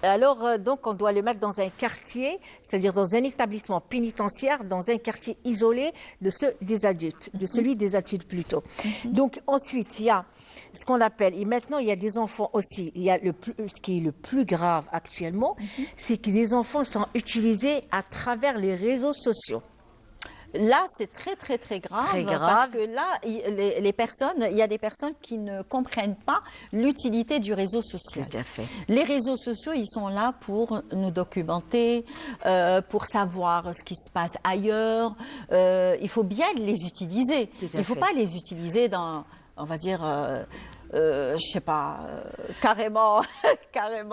Alors, donc, on doit le mettre dans un quartier, c'est-à-dire dans un établissement pénitentiaire, dans un quartier isolé de des adultes, de celui des adultes plutôt. Donc, ensuite, il y a ce qu'on appelle, et maintenant, il y a des enfants aussi, il y a ce qui est le plus grave actuellement, c'est que les enfants sont utilisés à travers les réseaux sociaux. Là, c'est très, très, très grave. Très grave. Parce que là, il y a des personnes qui ne comprennent pas l'utilité du réseau social. Tout à fait. Les réseaux sociaux, ils sont là pour nous documenter, pour savoir ce qui se passe ailleurs. Il faut bien les utiliser. Il ne faut pas les utiliser dans, on va dire... je sais pas, carrément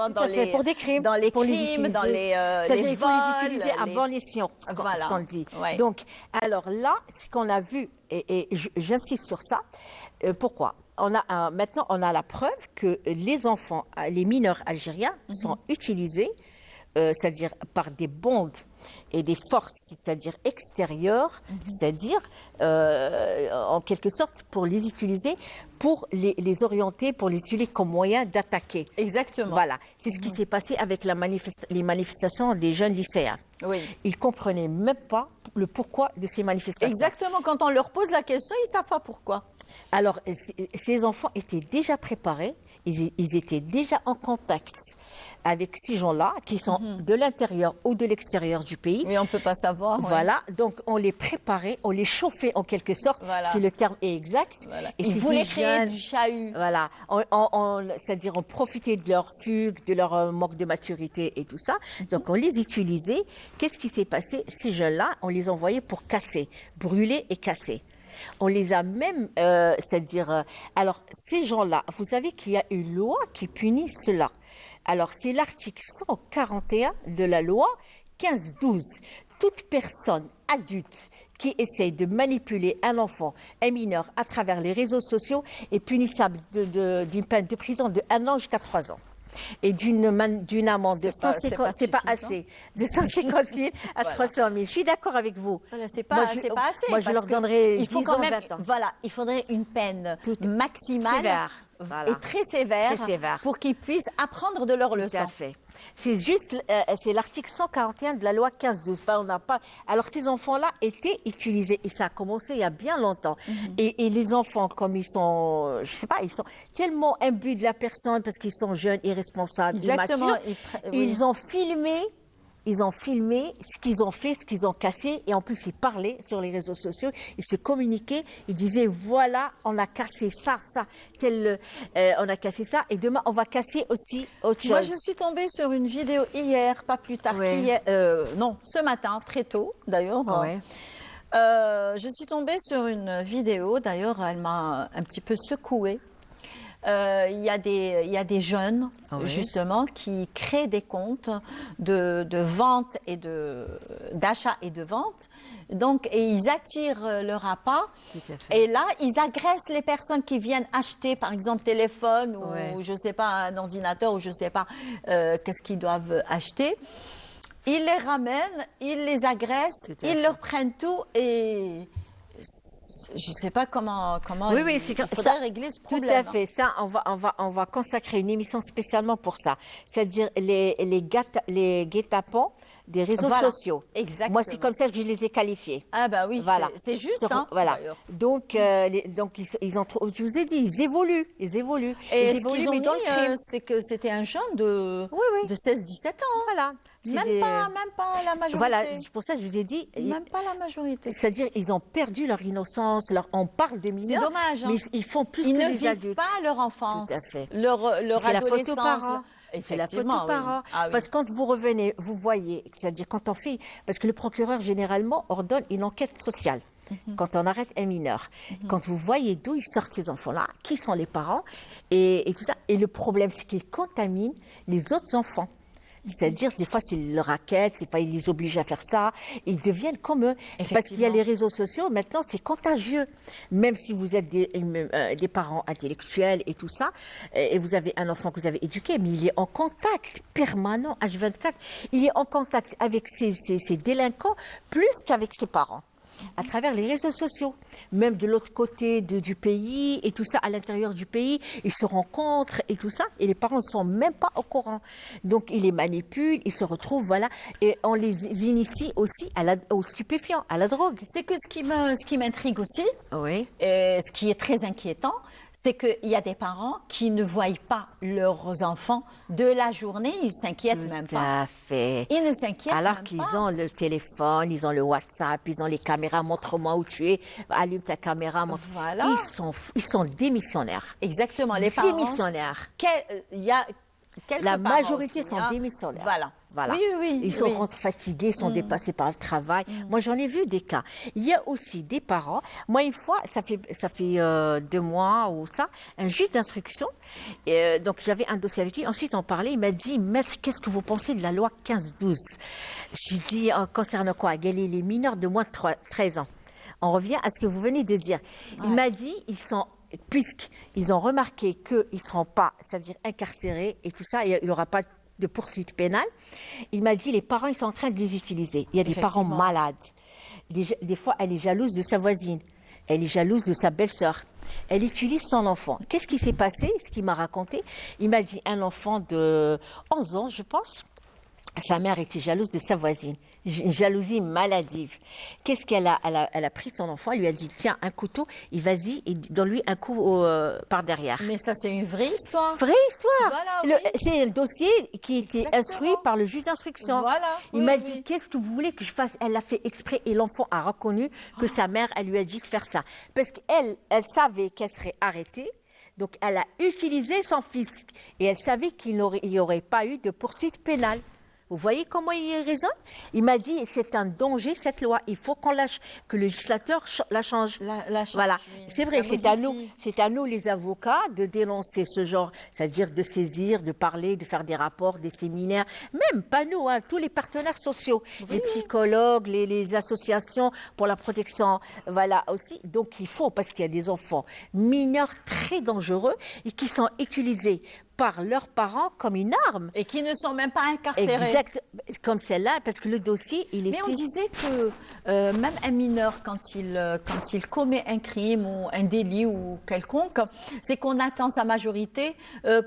dans les, pour des crimes, dans les pour crimes, dans les vols. Il faut les utiliser à bon escient, ce qu'on dit. Ouais. Donc, alors là, ce qu'on a vu, et j'insiste sur ça, pourquoi ? Maintenant, on a la preuve que les enfants, les mineurs algériens sont utilisés, c'est-à-dire par des bandes et des forces, c'est-à-dire extérieures, c'est-à-dire en quelque sorte pour les utiliser, pour les orienter, pour les utiliser comme moyen d'attaquer. Exactement. Voilà, c'est ce qui s'est passé avec les manifestations des jeunes lycéens. Oui. Ils ne comprenaient même pas le pourquoi de ces manifestations. Exactement. Quand on leur pose la question, ils ne savent pas pourquoi. Alors, ces enfants étaient déjà préparés, ils étaient déjà en contact avec ces gens-là, qui sont de l'intérieur ou de l'extérieur du pays. Oui, on ne peut pas savoir. Voilà, donc on les préparait, on les chauffait en quelque sorte, Voilà. si le terme est exact. Voilà. Et Ils voulaient créer du chahut. Voilà, c'est-à-dire on profitait de leur fugue, de leur manque de maturité et tout ça. Donc on les utilisait. Qu'est-ce qui s'est passé? Ces jeunes-là, on les envoyait pour casser, brûler et casser. On les a même, alors ces gens-là, vous savez qu'il y a une loi qui punit cela. Alors c'est l'article 141 de la loi 1512. Toute personne adulte qui essaye de manipuler un enfant, un mineur, à travers les réseaux sociaux est punissable d'une peine de prison de 1 an jusqu'à 3 ans. Et d'une amende de 150, c'est pas assez, de 150 000 à 300 000. Je suis d'accord avec vous. Voilà, c'est pas assez. Moi, je leur donnerais 10 quand ans, même, 20 ans. Voilà, il faudrait une peine maximale Sévère. Voilà. et très sévère, pour qu'ils puissent apprendre de leurs leçons. Tout à fait. C'est juste, c'est l'article 141 de la loi 1512. On n'a pas. Alors ces enfants-là étaient utilisés et ça a commencé il y a bien longtemps. Et les enfants, comme ils sont, je sais pas, ils sont tellement imbus de la personne parce qu'ils sont jeunes, irresponsables, immatures, ils ont filmé. Ils ont filmé ce qu'ils ont fait, ce qu'ils ont cassé, et en plus ils parlaient sur les réseaux sociaux, ils se communiquaient, ils disaient voilà, on a cassé ça, on a cassé ça, et demain on va casser aussi autre chose. Moi, je suis tombée sur une vidéo hier, pas plus tard qu'hier, non, ce matin, très tôt d'ailleurs. Ouais. Je suis tombée sur une vidéo, d'ailleurs, elle m'a un petit peu secouée. Il y a des jeunes, justement, qui créent des comptes de vente et d'achat et de vente. Donc, et ils attirent leur appât. Et là, ils agressent les personnes qui viennent acheter, par exemple, téléphone ou, je ne sais pas, un ordinateur ou je ne sais pas qu'est-ce qu'ils doivent acheter. Ils les ramènent, ils les agressent, ils leur prennent tout et... Je ne sais pas comment il faudrait régler ce problème. Tout à fait. Ça, on va consacrer une émission spécialement pour ça. C'est-à-dire les guet-apens des réseaux sociaux. Exactement. Moi, c'est comme ça que je les ai qualifiés. Ah bah oui, voilà. C'est juste. Voilà. Donc ils ont, je vous ai dit, ils évoluent. Et ce qu'ils ont mis, c'est que c'était un jeune de 16-17 ans. Voilà. Même pas la majorité. Voilà, c'est pour ça que je vous ai dit. Même pas la majorité. C'est-à-dire, ils ont perdu leur innocence. On parle de mineurs. C'est dommage. Hein. Mais ils font plus que les adultes. Ils ne vivent pas leur enfance. Tout à fait. Leur c'est adolescence. La faute aux parents. C'est la faute aux parents. Ah, oui. Parce que quand vous revenez, vous voyez, c'est-à-dire quand on fait. Parce que le procureur, généralement, ordonne une enquête sociale. Quand on arrête un mineur, quand vous voyez d'où ils sortent ces enfants-là, qui sont les parents, et tout ça. Et le problème, c'est qu'ils contaminent les autres enfants. C'est-à-dire, des fois, c'est le racket, des fois, ils les obligent à faire ça. Ils deviennent comme eux. Parce qu'il y a les réseaux sociaux, maintenant, c'est contagieux. Même si vous êtes des parents intellectuels et tout ça, et vous avez un enfant que vous avez éduqué, mais il est en contact permanent, H24. Il est en contact avec ces délinquants plus qu'avec ses parents. À travers les réseaux sociaux, même de l'autre côté du pays et tout ça, à l'intérieur du pays, ils se rencontrent et tout ça, et les parents ne sont même pas au courant. Donc, ils les manipulent, ils se retrouvent, voilà, et on les initie aussi aux stupéfiants, à la drogue. C'est que ce qui m'intrigue aussi, oui. Ce qui est très inquiétant, c'est qu'il y a des parents qui ne voient pas leurs enfants de la journée, ils ne s'inquiètent même pas. Tout à fait. Ils ne s'inquiètent même pas. Alors qu'ils ont le téléphone, ils ont le WhatsApp, ils ont les caméras, montre-moi où tu es, allume ta caméra, montre. Voilà. Ils sont démissionnaires. Exactement, les parents. Démissionnaires. La majorité sont démissionnaires. Voilà. Oui. Ils sont fatigués, ils sont dépassés par le travail. Moi, j'en ai vu des cas. Il y a aussi des parents. Moi, une fois, ça fait 2 mois ou ça, un juge d'instruction. Donc, j'avais un dossier avec lui. Ensuite, on parlait. Il m'a dit, maître, qu'est-ce que vous pensez de la loi 1512 ? Je lui ai dit, concernant quoi ? Égaler les mineurs de moins de 13 ans. On revient à ce que vous venez de dire. Il m'a dit, puisqu'ils ont remarqué qu'ils ne seront pas, c'est-à-dire incarcérés et tout ça, il n'y aura pas de poursuite pénale. Il m'a dit, les parents, ils sont en train de les utiliser. Il y a des parents malades. Des fois, elle est jalouse de sa voisine. Elle est jalouse de sa belle-sœur. Elle utilise son enfant. Qu'est-ce qui s'est passé? Ce qu'il m'a raconté, il m'a dit un enfant de 11 ans, je pense. Sa mère était jalouse de sa voisine, une jalousie maladive. Qu'est-ce qu'elle a, elle a pris son enfant, elle lui a dit tiens un couteau, et vas-y et donne-lui un coup par derrière. Mais ça c'est une vraie histoire. Vraie histoire. Voilà, oui. C'est un dossier qui a été instruit par le juge d'instruction. Voilà, il m'a dit qu'est-ce que vous voulez que je fasse? Elle l'a fait exprès et l'enfant a reconnu que sa mère, elle lui a dit de faire ça parce qu'elle savait qu'elle serait arrêtée. Donc elle a utilisé son fils et elle savait qu'il n'y aurait pas eu de poursuite pénale. Vous voyez comment il raisonne? Il m'a dit c'est un danger cette loi. Il faut que le législateur la change. Voilà, oui. C'est vrai. C'est à nous les avocats de dénoncer ce genre, c'est-à-dire de saisir, de parler, de faire des rapports, des séminaires. Même pas nous, hein, tous les partenaires sociaux, les psychologues, les associations pour la protection, voilà aussi. Donc il faut parce qu'il y a des enfants mineurs très dangereux et qui sont utilisés par leurs parents comme une arme. Et qui ne sont même pas incarcérés. Exact, comme celle-là, parce que le dossier, il était... Mais on disait que même un mineur, quand il commet un crime ou un délit ou quelconque, c'est qu'on attend sa majorité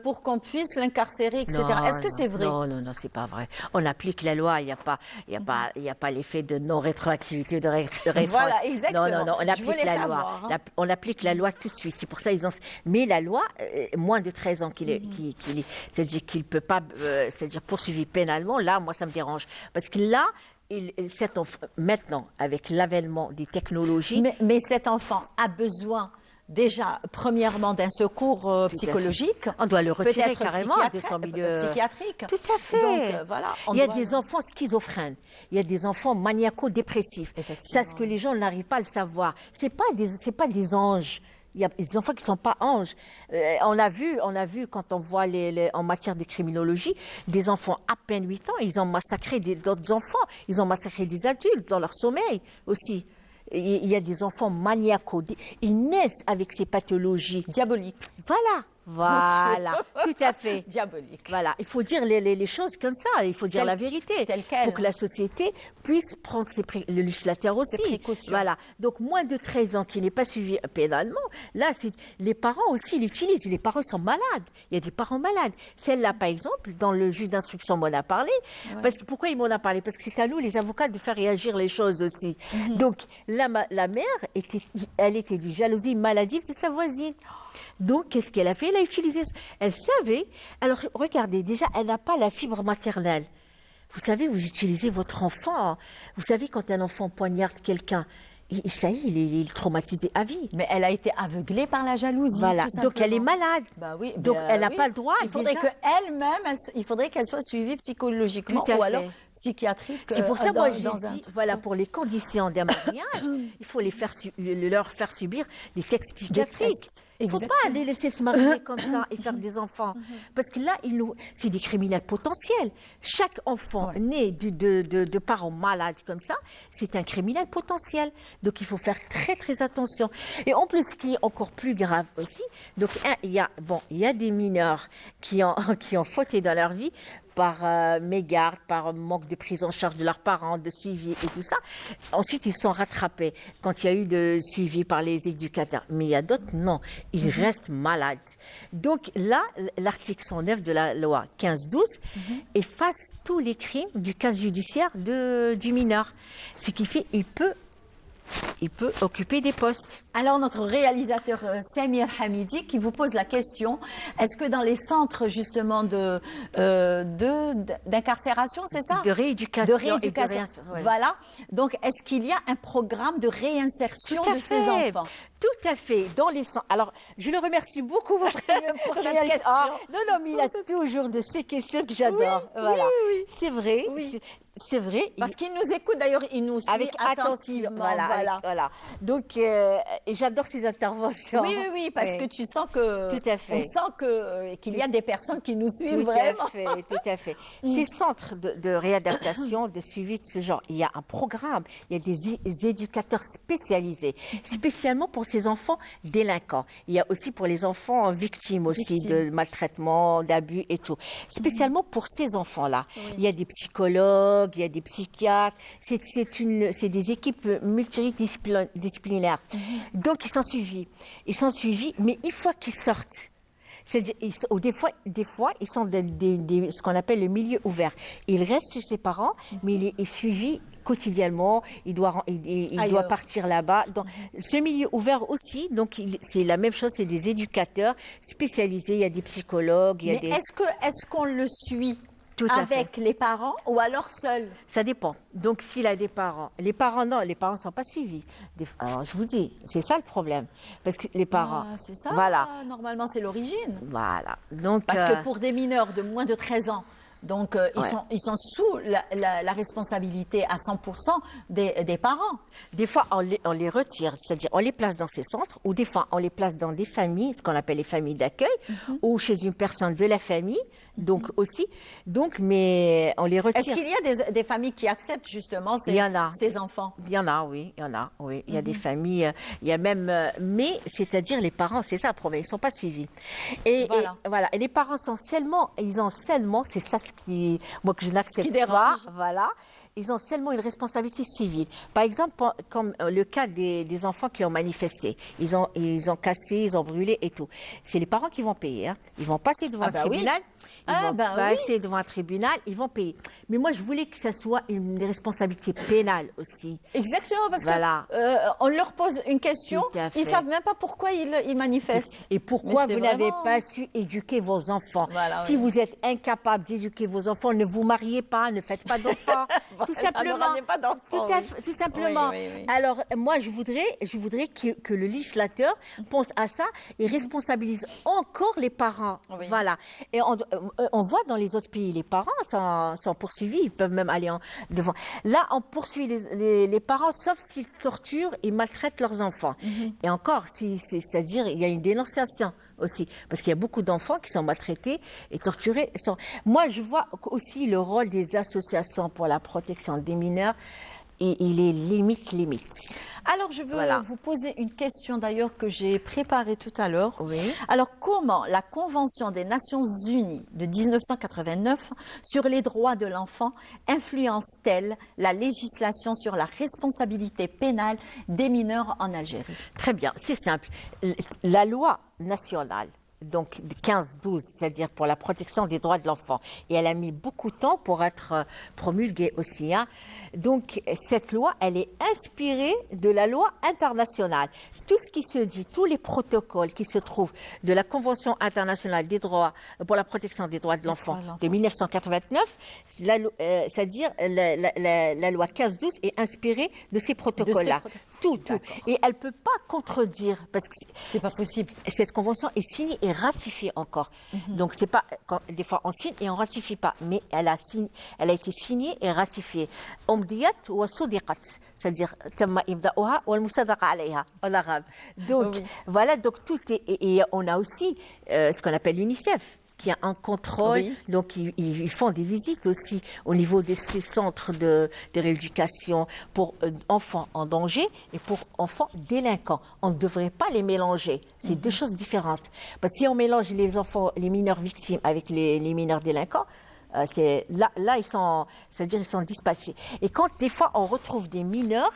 pour qu'on puisse l'incarcérer, etc. Est-ce que c'est vrai? Non, c'est pas vrai. On applique la loi, il n'y a pas l'effet de non-rétroactivité, de rétroactivité. Voilà, exactement. Non, on applique la loi. Hein. On applique la loi tout de suite. C'est pour ça qu'ils ont... Mais la loi, moins de 13 ans c'est-à-dire qu'il ne peut pas, c'est-à-dire poursuivi pénalement, là, moi, ça me dérange. Parce que là, cet enfant, maintenant, avec l'avènement des technologies... Mais cet enfant a besoin... Déjà, premièrement, d'un secours psychologique. On doit le retirer carrément de son milieu psychiatrique. Tout à fait. Donc, voilà, il y a des enfants schizophrènes. Il y a des enfants maniaco-dépressifs. C'est ce que les gens n'arrivent pas à le savoir. C'est pas des anges. Il y a des enfants qui ne sont pas anges. On a vu quand on voit en matière de criminologie, des enfants à peine 8 ans, ils ont massacré d'autres enfants. Ils ont massacré des adultes dans leur sommeil aussi. Il y a des enfants maniacaux. Ils naissent avec ces pathologies. Diaboliques. Voilà, tout à fait. Diabolique. Voilà, il faut dire les choses comme ça, il faut dire la vérité. Telle quelle. Pour que la société puisse prendre le législateur aussi. Voilà, donc moins de 13 ans qui n'est pas suivi pénalement, là, les parents aussi l'utilisent, les parents sont malades. Il y a des parents malades. Celle-là, par exemple, dans le juge d'instruction m'en a parlé. Parce que, pourquoi il m'en a parlé? Parce que c'est à nous, les avocats, de faire réagir les choses aussi. Donc, la mère, elle était d'une jalousie maladive de sa voisine. Donc, qu'est-ce qu'elle a fait? Elle a utilisé... Elle savait... Alors, regardez, déjà, elle n'a pas la fibre maternelle. Vous savez, vous utilisez votre enfant. Vous savez, quand un enfant poignarde quelqu'un, ça y est, il est traumatisé à vie. Mais elle a été aveuglée par la jalousie. Voilà, donc elle est malade. Bah oui, donc elle n'a pas le droit. Il faudrait il faudrait qu'elle soit suivie psychologiquement ou alors psychiatrique. C'est pour ça, moi, j'ai dit, voilà, pour les conditions d'un mariage, il faut leur faire subir des textes psychiatriques. Il ne faut pas les laisser se marier comme ça et faire des enfants. Parce que là, c'est des criminels potentiels. Chaque enfant né de parents malades comme ça, c'est un criminel potentiel. Donc, il faut faire très, très attention. Et en plus, ce qui est encore plus grave aussi, donc, il y a des mineurs qui ont fauté dans leur vie par mégarde, par manque de prise en charge de leurs parents, de suivi et tout ça. Ensuite, ils sont rattrapés quand il y a eu de suivi par les éducateurs. Mais il y a d'autres, non. Ils restent malades. Donc là, l'article 109 de la loi 15-12 efface tous les crimes du casier judiciaire du mineur. Ce qui fait il peut occuper des postes. Alors, notre réalisateur Samir Hamidi qui vous pose la question, est-ce que dans les centres justement d'incarcération, c'est ça? De rééducation. Voilà. Donc, est-ce qu'il y a un programme de réinsertion de ces enfants? Tout à fait. Dans les centres. Alors, je le remercie beaucoup pour cette question. Non, mais il a toujours de ces questions que j'adore. Oui, voilà. oui. C'est vrai. Oui. C'est vrai. Parce qu'il nous écoute, d'ailleurs, il nous suit avec attention. Voilà. Donc, et j'adore ces interventions. Oui, parce que tu sens que... Tout à fait. On sent qu'il y a des personnes qui nous suivent vraiment. Tout à fait. Ces centres de réadaptation, de suivi de ce genre, il y a un programme, il y a des éducateurs spécialisés, spécialement pour ces enfants délinquants. Il y a aussi pour les enfants victimes aussi de maltraitement, d'abus et tout. Spécialement pour ces enfants-là. Il y a des psychologues, il y a des psychiatres. C'est des équipes multidisciplinaires. Donc, ils sont suivis. Ils sont suivis, mais une fois qu'ils sortent, c'est-à-dire, des fois, ils sont ce qu'on appelle le milieu ouvert. Il reste chez ses parents, mais il est suivi quotidiennement. Il doit partir là-bas. Donc, ce milieu ouvert aussi, donc c'est la même chose. C'est des éducateurs spécialisés. Il y a des psychologues. Mais est-ce qu'on le suit avec les parents ou alors seul? Ça dépend. Donc, s'il a des parents. Les parents, non, les parents ne sont pas suivis. Alors, je vous dis, c'est ça le problème. Parce que les parents. C'est ça, voilà. Normalement, c'est l'origine. Voilà. Donc, parce que pour des mineurs de moins de 13 ans, donc ils sont sous la responsabilité à 100% des parents. Des fois, on les retire, c'est-à-dire on les place dans ces centres, ou des fois, on les place dans des familles, ce qu'on appelle les familles d'accueil, ou chez une personne de la famille, donc aussi. Donc, mais on les retire. Est-ce qu'il y a des familles qui acceptent justement ces enfants? Il y en a, oui. Il y en a, oui. Il y a des familles, il y a même... mais, c'est-à-dire les parents, c'est ça le problème, ils ne sont pas suivis. Et voilà. Et les parents sont seulement, c'est ça moi que je n'accepte pas, voilà, ils ont seulement une responsabilité civile. Par exemple, comme le cas des enfants qui ont manifesté, ils ont cassé, ils ont brûlé et tout. C'est les parents qui vont payer. Hein. Ils vont passer devant un tribunal. Passer devant un tribunal, ils vont payer. Mais moi, je voulais que ça soit une responsabilité pénale aussi. Exactement, parce qu'on leur pose une question, ils ne savent même pas pourquoi ils manifestent. Et pourquoi vous n'avez pas su éduquer vos enfants. Si vous êtes incapable d'éduquer vos enfants, ne vous mariez pas, ne faites pas d'enfants. Tout simplement. Tout simplement. Alors, moi, je voudrais que le législateur pense à ça et responsabilise encore les parents. Voilà. Et on voit dans les autres pays, les parents sont poursuivis, ils peuvent même aller devant. Là, on poursuit les parents, sauf s'ils torturent et maltraitent leurs enfants. Et encore, c'est-à-dire, il y a une dénonciation aussi, parce qu'il y a beaucoup d'enfants qui sont maltraités et torturés. Moi, je vois aussi le rôle des associations pour la protection des mineurs. Et il est limite. Alors, je veux vous poser une question d'ailleurs que j'ai préparée tout à l'heure. Oui. Alors, comment la Convention des Nations Unies de 1989 sur les droits de l'enfant influence-t-elle la législation sur la responsabilité pénale des mineurs en Algérie? Très bien, c'est simple. La loi nationale, donc 15-12, c'est-à-dire pour la protection des droits de l'enfant. Et elle a mis beaucoup de temps pour être promulguée aussi. Hein. Donc, cette loi, elle est inspirée de la loi internationale. Tout ce qui se dit, tous les protocoles qui se trouvent de la Convention internationale des droits pour la protection des droits de l'enfant de 1989, c'est-à-dire la loi 15-12 est inspirée de ces protocoles-là. Tout. Et elle ne peut pas contredire, parce que c'est pas possible. Cette convention est signée et ratifiée encore. Donc, c'est pas, des fois, on signe et on ne ratifie pas, mais elle a été signée et ratifiée. Omdiyat ou sodiqat, c'est-à-dire, tamma ibda'uha wal musadaqa alayha, en arabe. Donc, voilà, donc tout est. Et on a aussi ce qu'on appelle l'UNICEF, qui a un contrôle. Donc, ils font des visites aussi au niveau de ces centres de rééducation pour enfants en danger et pour enfants délinquants. On ne devrait pas les mélanger. C'est deux choses différentes. Parce que si on mélange les mineurs victimes avec les mineurs délinquants, là ils sont, c'est-à-dire ils sont dispatchés. Et quand des fois on retrouve des mineurs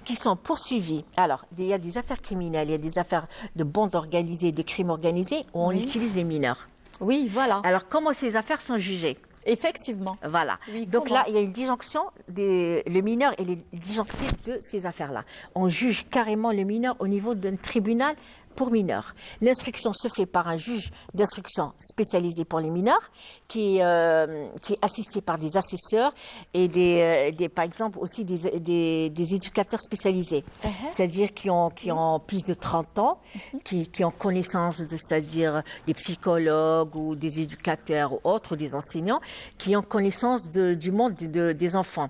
qui sont poursuivis, alors il y a des affaires criminelles, il y a des affaires de bandes organisées, de crimes organisés où on utilise les mineurs. Oui, voilà. Alors, comment ces affaires sont jugées? Effectivement. Voilà. Oui, donc là, il y a une disjonction, le mineur, il est disjoncté de ces affaires-là. On juge carrément le mineur au niveau d'un tribunal pour mineurs. L'instruction se fait par un juge d'instruction spécialisé pour les mineurs, qui est assisté par des assesseurs et par exemple aussi des éducateurs spécialisés, c'est-à-dire qui ont plus de 30 ans, qui ont connaissance c'est-à-dire des psychologues ou des éducateurs ou autres, des enseignants, qui ont connaissance du monde des enfants.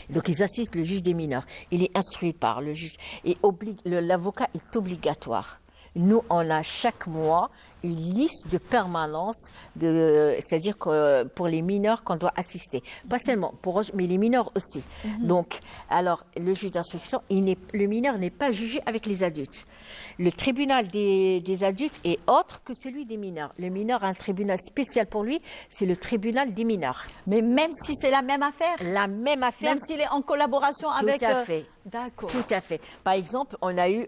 Donc, ils assistent le juge des mineurs. Il est instruit par le juge. Et l'avocat est obligatoire. Nous, on a chaque mois une liste de permanence, c'est-à-dire que pour les mineurs qu'on doit assister. Pas seulement pour eux, mais les mineurs aussi. Donc, alors, le juge d'instruction, le mineur n'est pas jugé avec les adultes. Le tribunal des adultes est autre que celui des mineurs. Le mineur a un tribunal spécial pour lui, c'est le tribunal des mineurs. Mais même si c'est la même affaire? La même affaire. Même s'il est en collaboration avec... Tout à fait. D'accord. Tout à fait. Par exemple, on a eu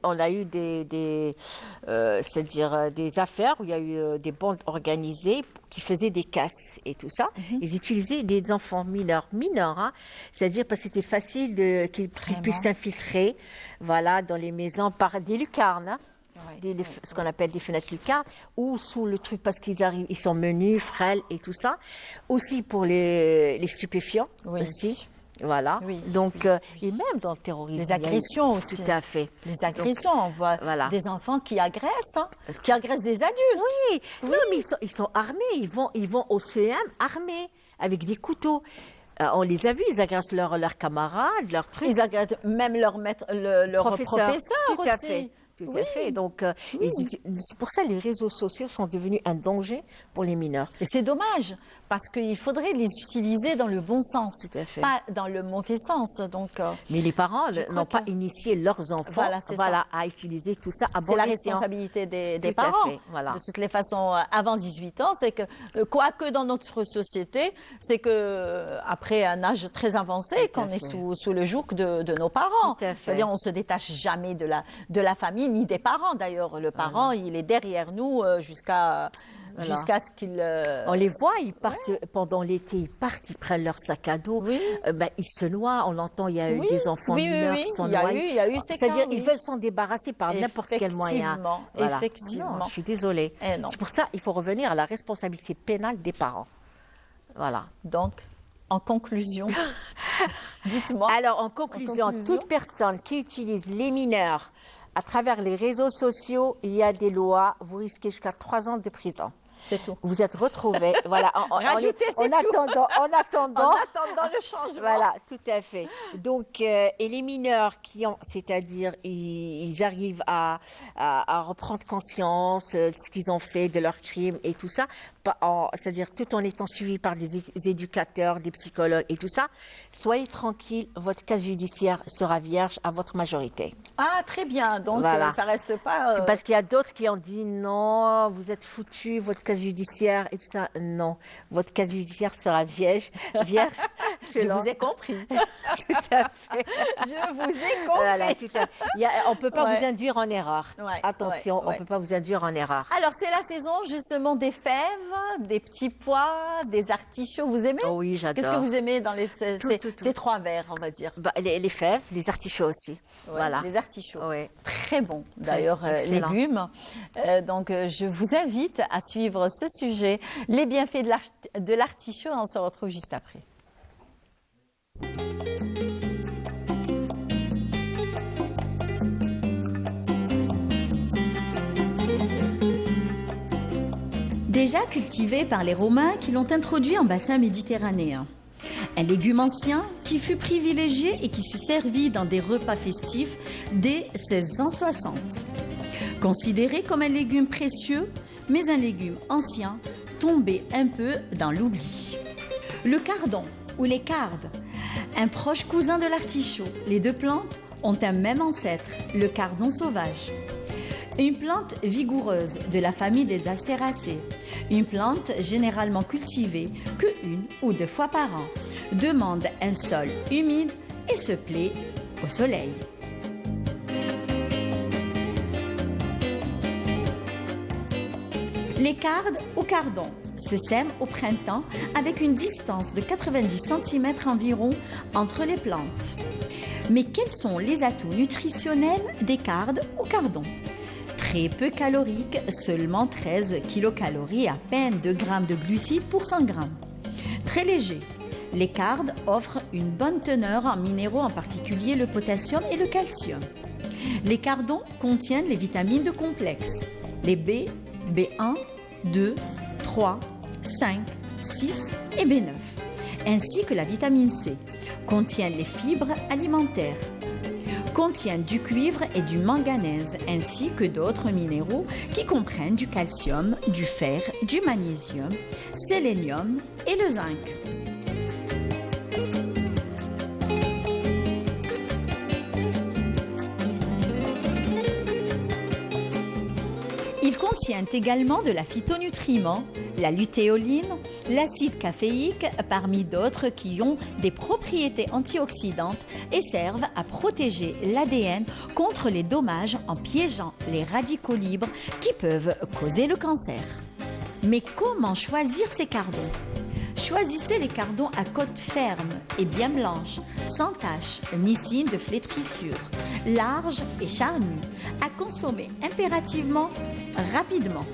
c'est-à-dire des affaires où il y a eu des bandes organisées qui faisaient des casses et tout ça. Ils utilisaient des enfants mineurs, hein, c'est-à-dire parce que c'était facile qu'ils puissent s'infiltrer, voilà, dans les maisons par des lucarnes. Hein. Ce qu'on appelle des fenêtres lucarnes, ou sous le truc parce qu'ils arrivent, ils sont menus, frêles et tout ça. Aussi pour les stupéfiants, aussi. Voilà. Donc, et même dans le terrorisme. Les agressions aussi. Tout à fait. Les agressions, on voit des enfants qui agressent, qui agressent des adultes. Oui. Non, mais ils sont armés. Ils vont au CEM armés, avec des couteaux. On les a vus, ils agressent leurs camarades, leurs trucs. Ils agressent même leur professeur Tout à aussi. fait. Tout à fait. Donc, c'est pour ça que les réseaux sociaux sont devenus un danger pour les mineurs. Et c'est dommage, parce qu'il faudrait les utiliser dans le bon sens, Tout à fait. pas dans le mauvais sens. Donc, mais les parents n'ont pas initié leurs enfants à utiliser tout ça à bon escient. C'est la escient. responsabilité des parents. Fait, voilà. De toutes les façons, avant 18 ans, c'est que, quoique dans notre société, c'est que après un âge très avancé, qu'on est sous le joug de nos parents. C'est-à-dire, on ne se détache jamais de la famille, ni des parents d'ailleurs. Le parent, il est derrière nous jusqu'à ce qu'il... On les voit, ils partent pendant l'été, ils prennent leur sac à dos, ils se noient, on l'entend, il y a eu des enfants mineurs qui sont noyés. Il y a eu ces cas. C'est-à-dire qu'ils veulent s'en débarrasser par n'importe quel moyen. Voilà. Effectivement. Non, je suis désolée. C'est pour ça qu'il faut revenir à la responsabilité pénale des parents. Voilà. Donc, en conclusion, dites-moi. Alors, en conclusion, toute personne qui utilise les mineurs à travers les réseaux sociaux, il y a des lois, vous risquez jusqu'à 3 ans de prison. C'est tout. Vous êtes retrouvés, voilà, en attendant le changement. Voilà, tout à fait. Donc, et les mineurs c'est-à-dire, ils arrivent à reprendre conscience de ce qu'ils ont fait, de leurs crimes et tout ça, c'est-à-dire tout en étant suivis par des éducateurs, des psychologues et tout ça, soyez tranquilles, votre casier judiciaire sera vierge à votre majorité. Ah, très bien. Donc, ça reste pas... Parce qu'il y a d'autres qui ont dit non, vous êtes foutus, votre casier judiciaire et tout ça. Non, votre casier judiciaire sera vierge. Je vous ai compris. Tout à fait. Je vous ai compris. Voilà, tout à fait. On ne peut pas vous induire en erreur. Attention, on ne peut pas vous induire en erreur. Alors, c'est la saison justement des fèves, des petits pois, des artichauts. Vous aimez? Oh oui, j'adore. Qu'est-ce que vous aimez dans ces 3 vers, on va dire? Les fèves, les artichauts aussi. Voilà. Les artichauts. Ouais. Très bon, d'ailleurs, légumes. Donc, je vous invite à suivre ce sujet, les bienfaits de l'artichaut. On se retrouve juste après. Déjà cultivé par les Romains qui l'ont introduit en bassin méditerranéen. Un légume ancien qui fut privilégié et qui se servit dans des repas festifs dès 1660. Considéré comme un légume précieux, mais un légume ancien tombé un peu dans l'oubli. Le cardon ou les cardes, un proche cousin de l'artichaut. Les 2 plantes ont un même ancêtre, le cardon sauvage. Une plante vigoureuse de la famille des Astéracées. Une plante généralement cultivée que 1 ou 2 fois par an. Demande un sol humide et se plaît au soleil. Les cardes ou cardons se sèment au printemps avec une distance de 90 cm environ entre les plantes. Mais quels sont les atouts nutritionnels des cardes ou cardons? Très peu caloriques, seulement 13 kilocalories, à peine 2 grammes de glucides pour 100 grammes. Très léger, les cardes offrent une bonne teneur en minéraux, en particulier le potassium et le calcium. Les cardons contiennent les vitamines de complexe, les B, B1, 2, 3, 5, 6 et B9, ainsi que la vitamine C, contiennent les fibres alimentaires. contiennent du cuivre et du manganèse, ainsi que d'autres minéraux qui comprennent du calcium, du fer, du magnésium, sélénium et le zinc. Ils contiennent également de la phytonutriment, la lutéoline, l'acide caféique, parmi d'autres qui ont des propriétés antioxydantes et servent à protéger l'ADN contre les dommages en piégeant les radicaux libres qui peuvent causer le cancer. Mais comment choisir ces cardons ? Choisissez les cardons à côte ferme et bien blanche, sans taches ni signe de flétrissure, larges et charnus, à consommer impérativement, rapidement.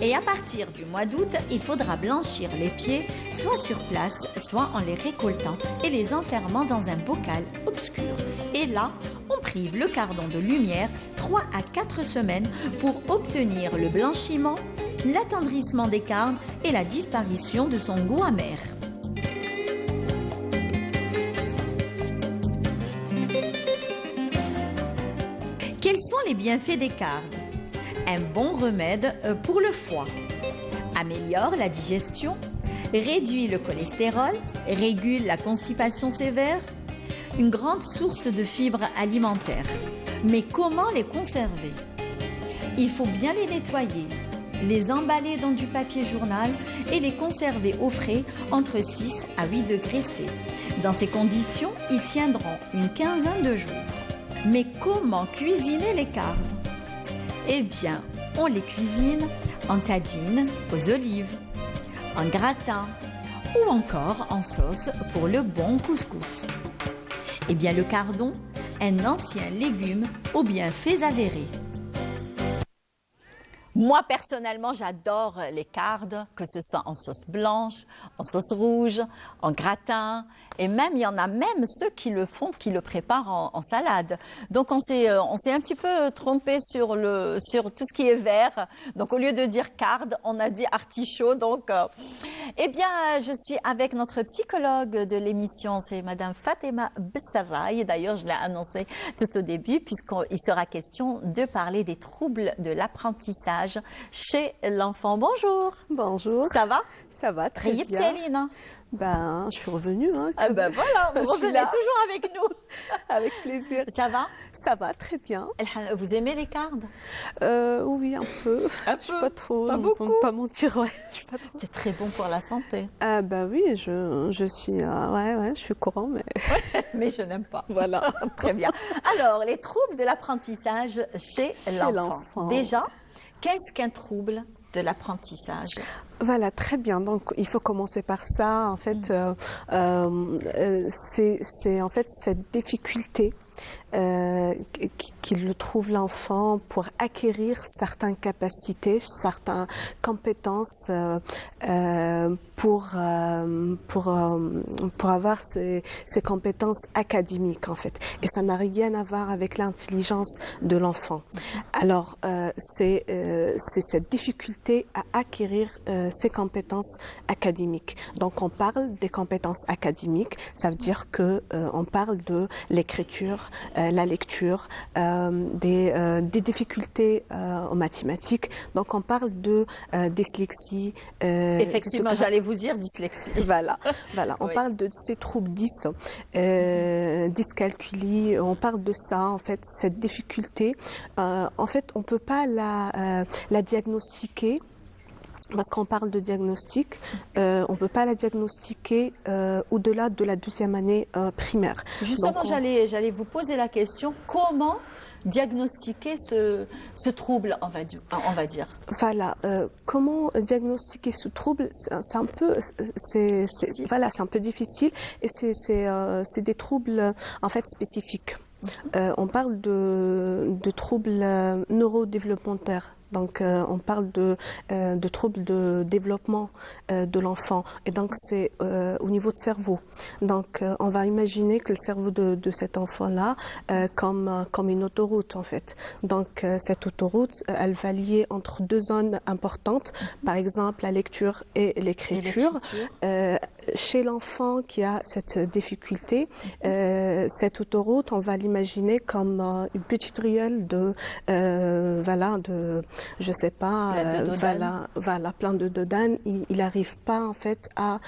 Et à partir du mois d'août, il faudra blanchir les pieds, soit sur place, soit en les récoltant et les enfermant dans un bocal obscur. Et là, on prive le cardon de lumière 3 à 4 semaines pour obtenir le blanchiment, l'attendrissement des carnes et la disparition de son goût amer. Quels sont les bienfaits des cardes ? Un bon remède pour le foie, améliore la digestion, réduit le cholestérol, régule la constipation sévère, une grande source de fibres alimentaires. Mais comment les conserver ? Il faut bien les nettoyer, les emballer dans du papier journal et les conserver au frais entre 6 à 8 degrés C. Dans ces conditions, ils tiendront une quinzaine de jours. Mais comment cuisiner les cardes ? Eh bien, on les cuisine en tagine aux olives, en gratin ou encore en sauce pour le bon couscous. Eh bien, le cardon, un ancien légume aux bienfaits avérés. Moi, personnellement, j'adore les cardes, que ce soit en sauce blanche, en sauce rouge, en gratin. Et même, il y en a même ceux qui le font, qui le préparent en salade. Donc, on s'est un petit peu trompé sur tout ce qui est vert. Donc, au lieu de dire carde, on a dit artichaut. Donc, eh bien, je suis avec notre psychologue de l'émission, c'est Madame Fatema Bessaraï. D'ailleurs, je l'ai annoncé tout au début, puisqu'il sera question de parler des troubles de l'apprentissage chez l'enfant. Bonjour. Bonjour. Ça va? Ça va, très bien. Ben, je suis revenue. Hein, ah ben voilà, vous revenez toujours avec nous. Avec plaisir. Ça va? Ça va, très bien. Vous aimez les cardes? Oui, un peu. Un je suis pas trop. Pas beaucoup. Pour ne pas mentir, ouais. C'est très bon pour la santé. Ben oui, je suis, je suis courant, mais. Mais je n'aime pas. Voilà. Très bien. Alors, les troubles de l'apprentissage chez l'enfant. Déjà, qu'est-ce qu'un trouble de l'apprentissage? Voilà, très bien. Donc, il faut commencer par ça. En fait, c'est en fait cette difficulté qu'il le trouve l'enfant pour acquérir certaines capacités, certaines compétences pour avoir ces compétences académiques en fait. Et ça n'a rien à voir avec l'intelligence de l'enfant. Alors c'est cette difficulté à acquérir ces compétences académiques. Donc on parle des compétences académiques, ça veut dire que on parle de l'écriture, la lecture, des difficultés en mathématiques. Donc on parle de dyslexie. Effectivement, j'allais vous dire dyslexie. Voilà. On Oui. parle de ces troubles 10, dyscalculie. On parle de ça, en fait, cette difficulté. En fait, on peut pas la diagnostiquer. Parce qu'on parle de diagnostic, on ne peut pas la diagnostiquer au-delà de la 12e année primaire. Justement, j'allais vous poser la question, comment diagnostiquer ce trouble, on va dire. Voilà, comment diagnostiquer ce trouble, c'est un peu difficile et c'est des troubles en fait spécifiques. On parle de troubles neurodéveloppementaux Donc, on parle de troubles de développement de l'enfant. Et donc, c'est au niveau de cerveau. Donc, on va imaginer que le cerveau de cet enfant-là comme une autoroute, en fait. Donc, cette autoroute, elle va lier entre deux zones importantes, par exemple la lecture et l'écriture. Chez l'enfant qui a cette difficulté, cette autoroute, on va l'imaginer comme une petite ruelle je sais pas, plein de dodanes. Il n'arrive pas en fait à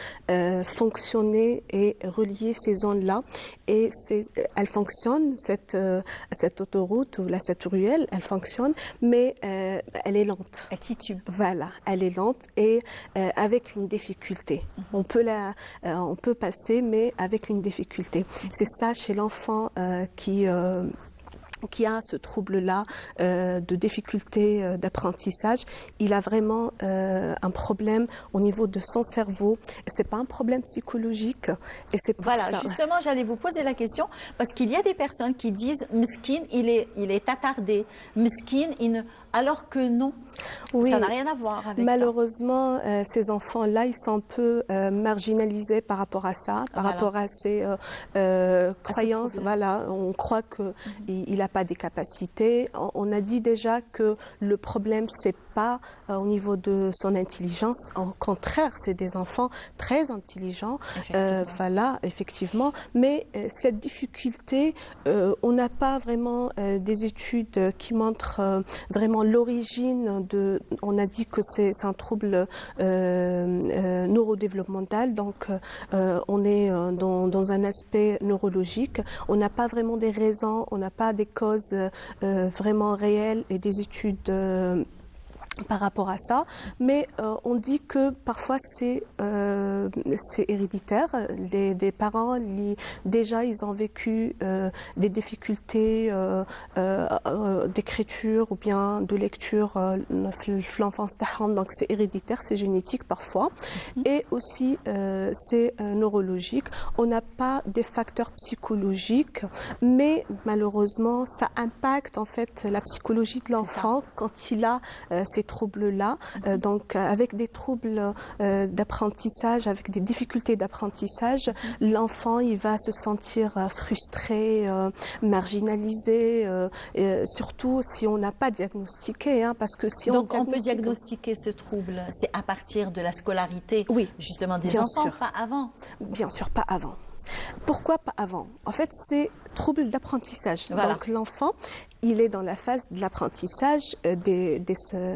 fonctionner et relier ces zones-là. Et elle fonctionne, cette autoroute ou cette ruelle, elle fonctionne, mais elle est lente. Elle titube. Voilà, elle est lente et avec une difficulté. On peut passer, mais avec une difficulté. C'est ça chez l'enfant qui a ce trouble-là de difficulté d'apprentissage, il a vraiment un problème au niveau de son cerveau. C'est pas un problème psychologique. Et c'est pour voilà, ça. Justement, j'allais vous poser la question parce qu'il y a des personnes qui disent Miskin, il est attardé. Miskin, alors que non, oui, ça n'a rien à voir avec malheureusement, ces enfants-là, ils sont un peu marginalisés par rapport à ça, par rapport à ces croyances. Voilà, on croit qu'il n'a pas des capacités. On a dit déjà que le problème, c'est pas au niveau de son intelligence. Au contraire, c'est des enfants très intelligents. Effectivement. Mais cette difficulté, on n'a pas vraiment des études qui montrent vraiment l'origine de. On a dit que c'est un trouble neurodéveloppemental, donc on est dans un aspect neurologique. On n'a pas vraiment des raisons, on n'a pas des causes vraiment réelles et des études par rapport à ça, mais on dit que parfois c'est héréditaire. Des parents, déjà, ils ont vécu des difficultés d'écriture ou bien de lecture l'enfance d'Aham, donc c'est héréditaire, c'est génétique parfois, et aussi c'est neurologique. On n'a pas des facteurs psychologiques, mais malheureusement, ça impacte en fait la psychologie de l'enfant quand il a ces troubles-là, donc avec des troubles d'apprentissage, avec des difficultés d'apprentissage, l'enfant il va se sentir frustré, marginalisé, surtout si on n'a pas diagnostiqué, parce que si donc on peut diagnostiquer ce trouble, c'est à partir de la scolarité, oui, justement des bien enfants, sûr. pas avant. Bien sûr, pas avant. Pourquoi pas avant? En fait, c'est trouble d'apprentissage. Voilà. Donc l'enfant, il est dans la phase de l'apprentissage dès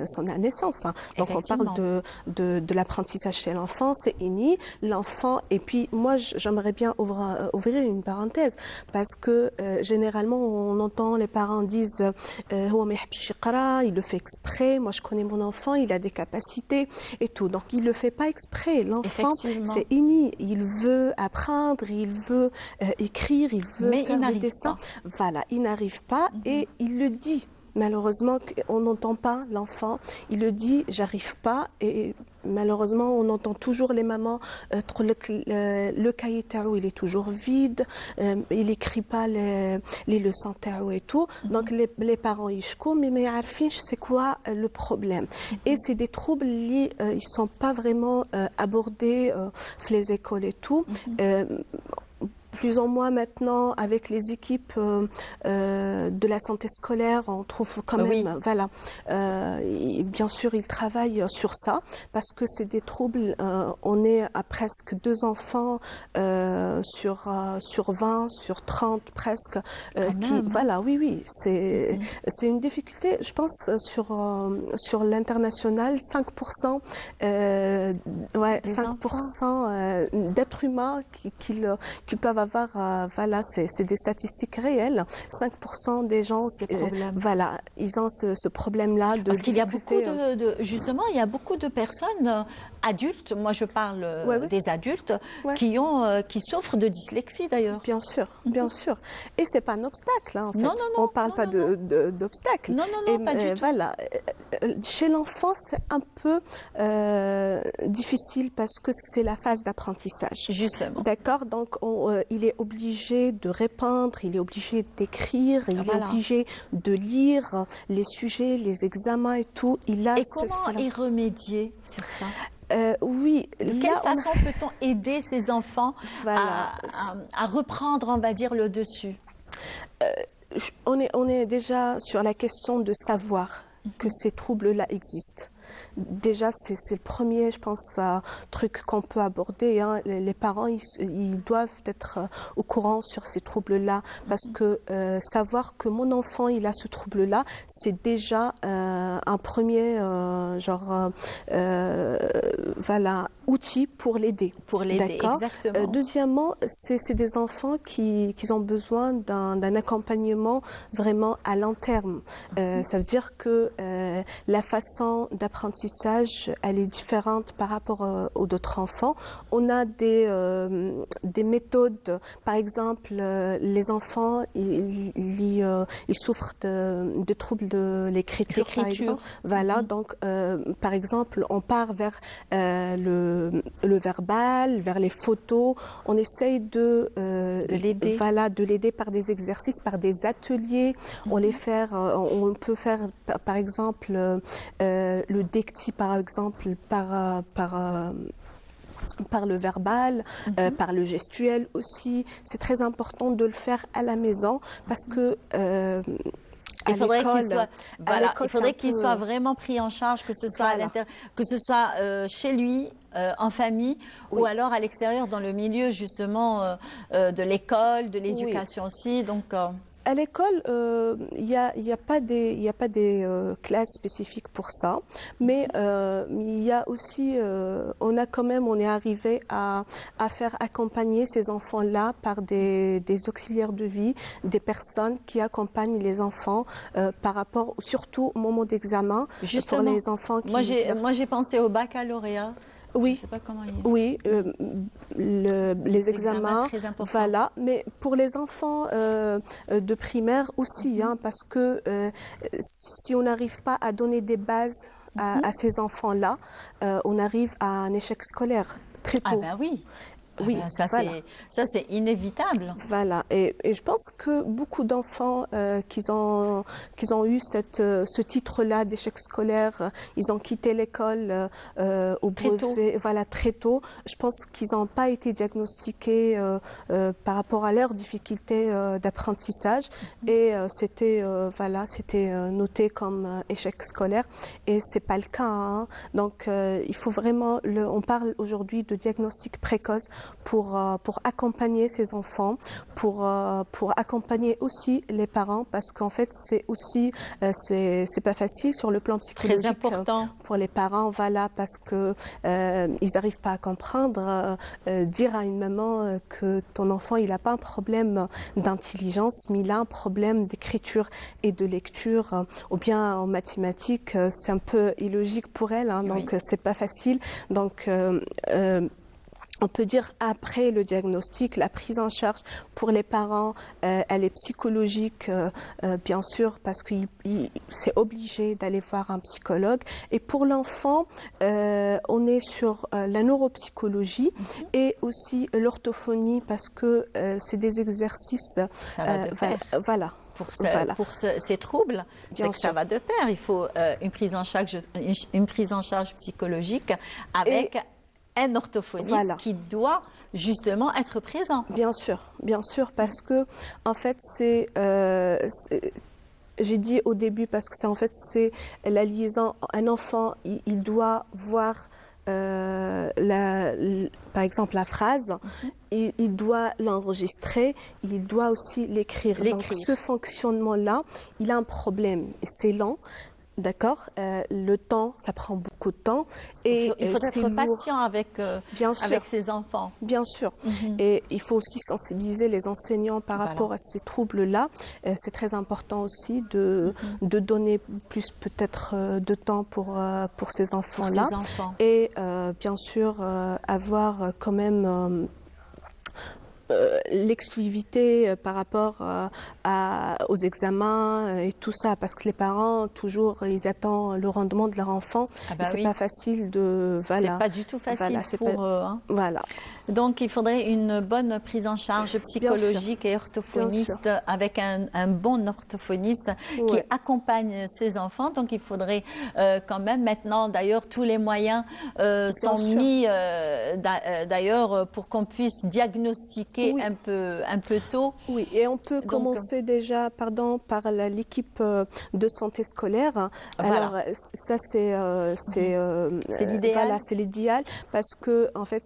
son naissance. Donc on parle de l'apprentissage chez l'enfant, c'est inné. L'enfant, et puis moi j'aimerais bien ouvrir une parenthèse, parce que généralement on entend les parents disent il le fait exprès, moi je connais mon enfant, il a des capacités et tout. Donc il le fait pas exprès. L'enfant, c'est inné. Il veut apprendre, il veut écrire, il veut faire des dessins. Voilà, il n'arrive pas et il le dit. Malheureusement, on n'entend pas l'enfant. Il le dit, j'arrive pas. Et malheureusement, on entend toujours les mamans, le cahier tarot, il est toujours vide. Il écrit pas les leçons tarot et tout. Donc les parents, ils chouent, mais c'est quoi le problème? Et c'est des troubles liés, ils sont pas vraiment abordés dans les écoles et tout. Plus ou moins maintenant, avec les équipes de la santé scolaire, on trouve quand même, voilà, bien sûr, ils travaillent sur ça, parce que c'est des troubles, on est à presque 2 enfants sur 20, sur 30 presque, voilà, oui, c'est une difficulté, je pense, sur l'international, 5%, 5% d'êtres humains qui peuvent avoir, voilà, c'est des statistiques réelles. 5% des gens, voilà, ils ont ce problème-là de. Parce qu'il y a beaucoup justement, il y a beaucoup de personnes adultes. Moi, je parle des adultes qui souffrent de dyslexie d'ailleurs. Bien sûr, bien sûr. Et c'est pas un obstacle, en fait. Non. On parle pas d'obstacle. Non, pas du tout. Voilà, chez l'enfant, c'est un peu difficile parce que c'est la phase d'apprentissage. Justement. D'accord, donc il il est obligé de répondre, il est obligé d'écrire, il est obligé de lire les sujets, les examens et tout. Et comment y remédier sur ça? Oui. De quelle façon peut-on aider ces enfants à reprendre, on va dire, le dessus? On est déjà sur la question de savoir que ces troubles-là existent. Déjà, c'est le premier, je pense, truc qu'on peut aborder. Hein. Les parents, ils doivent être au courant sur ces troubles-là, parce que savoir que mon enfant, il a ce trouble-là, c'est déjà un premier, outil pour l'aider. Pour l'aider, exactement. Deuxièmement, c'est des enfants qui ont besoin d'un accompagnement vraiment à long terme. Ça veut dire que la façon d'apprentissage, elle est différente par rapport aux d'autres enfants. On a des méthodes, par exemple, les enfants, ils souffrent de troubles de l'écriture, par exemple. Voilà, donc, par exemple, on part vers le verbal, vers les photos. On essaye de l'aider. Voilà, de l'aider par des exercices, par des ateliers. On peut faire, par exemple, le dictée, par exemple, par le verbal, par le gestuel aussi. C'est très important de le faire à la maison parce que il faudrait qu'il soit vraiment pris en charge, que ce soit que ce soit chez lui, en famille, ou alors à l'extérieur, dans le milieu justement de l'école, de l'éducation aussi. Donc à l'école, il y a pas des classes spécifiques pour ça, mais il y a aussi, on est arrivé à faire accompagner ces enfants-là par des auxiliaires de vie, des personnes qui accompagnent les enfants par rapport, surtout au moment d'examen, pour les enfants qui... Moi, j'ai pensé au baccalauréat. Oui, je sais pas comment les examens, voilà. Mais pour les enfants de primaire aussi, parce que si on n'arrive pas à donner des bases à ces enfants-là, on arrive à un échec scolaire très tôt. Ah ben oui. Oui, ça c'est inévitable. Voilà, et je pense que beaucoup d'enfants qui ont eu ce titre-là d'échec scolaire, ils ont quitté l'école au brevet, très tôt. Je pense qu'ils n'ont pas été diagnostiqués par rapport à leurs difficultés d'apprentissage, et c'était noté comme échec scolaire, et c'est pas le cas. Hein. Donc il faut vraiment, on parle aujourd'hui de diagnostic précoce pour accompagner ces enfants, pour accompagner aussi les parents, parce qu'en fait c'est aussi c'est pas facile sur le plan psychologique. Très important pour les parents, voilà, parce que ils n'arrivent pas à comprendre. Dire à une maman que ton enfant il n'a pas un problème d'intelligence, mais il a un problème d'écriture et de lecture, ou bien en mathématiques, c'est un peu illogique pour elle, hein, donc c'est pas facile. Donc on peut dire après le diagnostic, la prise en charge pour les parents, elle est psychologique, bien sûr, parce que c'est obligé d'aller voir un psychologue. Et pour l'enfant, on est sur la neuropsychologie et aussi l'orthophonie, parce que c'est des exercices. Ça va de pair. Voilà. Pour ces troubles, c'est que ça va de pair. Il faut une prise en charge psychologique avec un orthophoniste qui doit justement être présent. Bien sûr, parce que en fait j'ai dit au début, parce que c'est la liaison. Un enfant, il doit voir par exemple la phrase, il doit l'enregistrer, il doit aussi l'écrire. Donc ce fonctionnement-là, il a un problème, c'est lent. D'accord, le temps, ça prend beaucoup de temps. Et il faut être patient avec ses enfants. Bien sûr. Et il faut aussi sensibiliser les enseignants par rapport à ces troubles-là. C'est très important aussi de donner plus peut-être de temps pour ces enfants-là. Et bien sûr, avoir quand même l'exclusivité par rapport aux examens et tout ça, parce que les parents, toujours, ils attendent le rendement de leur enfant. C'est pas facile de... Voilà. C'est pas du tout facile pour eux. Hein. Voilà. Donc, il faudrait une bonne prise en charge psychologique et orthophoniste, avec un bon orthophoniste qui accompagne ses enfants. Donc, il faudrait quand même, maintenant, d'ailleurs, tous les moyens sont mis, d'ailleurs, pour qu'on puisse diagnostiquer un peu tôt. Oui, et on peut commencer déjà, par l'équipe de santé scolaire. Voilà. Alors, ça, c'est l'idéal. Voilà, c'est l'idéal, parce que, en fait,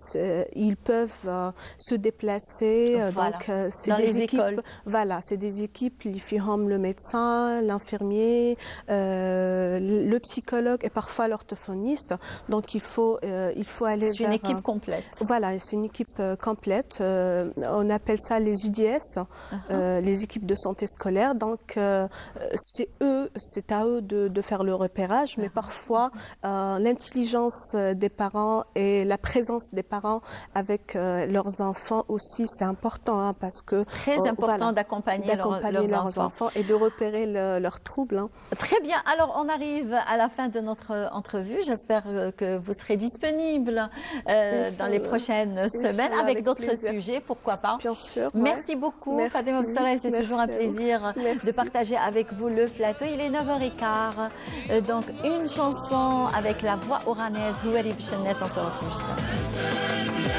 ils peuvent se déplacer. Voilà. Donc, c'est dans des les équipes. écoles. Voilà, c'est des équipes, le médecin, l'infirmier, le psychologue et parfois l'orthophoniste. Donc, il faut aller C'est une équipe complète. Voilà, c'est une équipe complète. On appelle ça les UDS, les équipes de santé scolaire. Donc, c'est à eux de faire le repérage, mais parfois, l'intelligence des parents et la présence des parents avec leurs enfants aussi, c'est important, parce que... Très important d'accompagner leurs enfants et de repérer leurs troubles. Très bien. Alors, on arrive à la fin de notre entrevue. J'espère que vous serez disponible dans les prochaines semaines avec d'autres sujets, pourquoi pas. Bien sûr. Merci beaucoup, Fatima Bsara. C'est toujours un plaisir de partager avec vous le plateau. Il est 9h15. Donc, une chanson avec la voix oranaise. Houari Bichennet, on se retrouve juste après.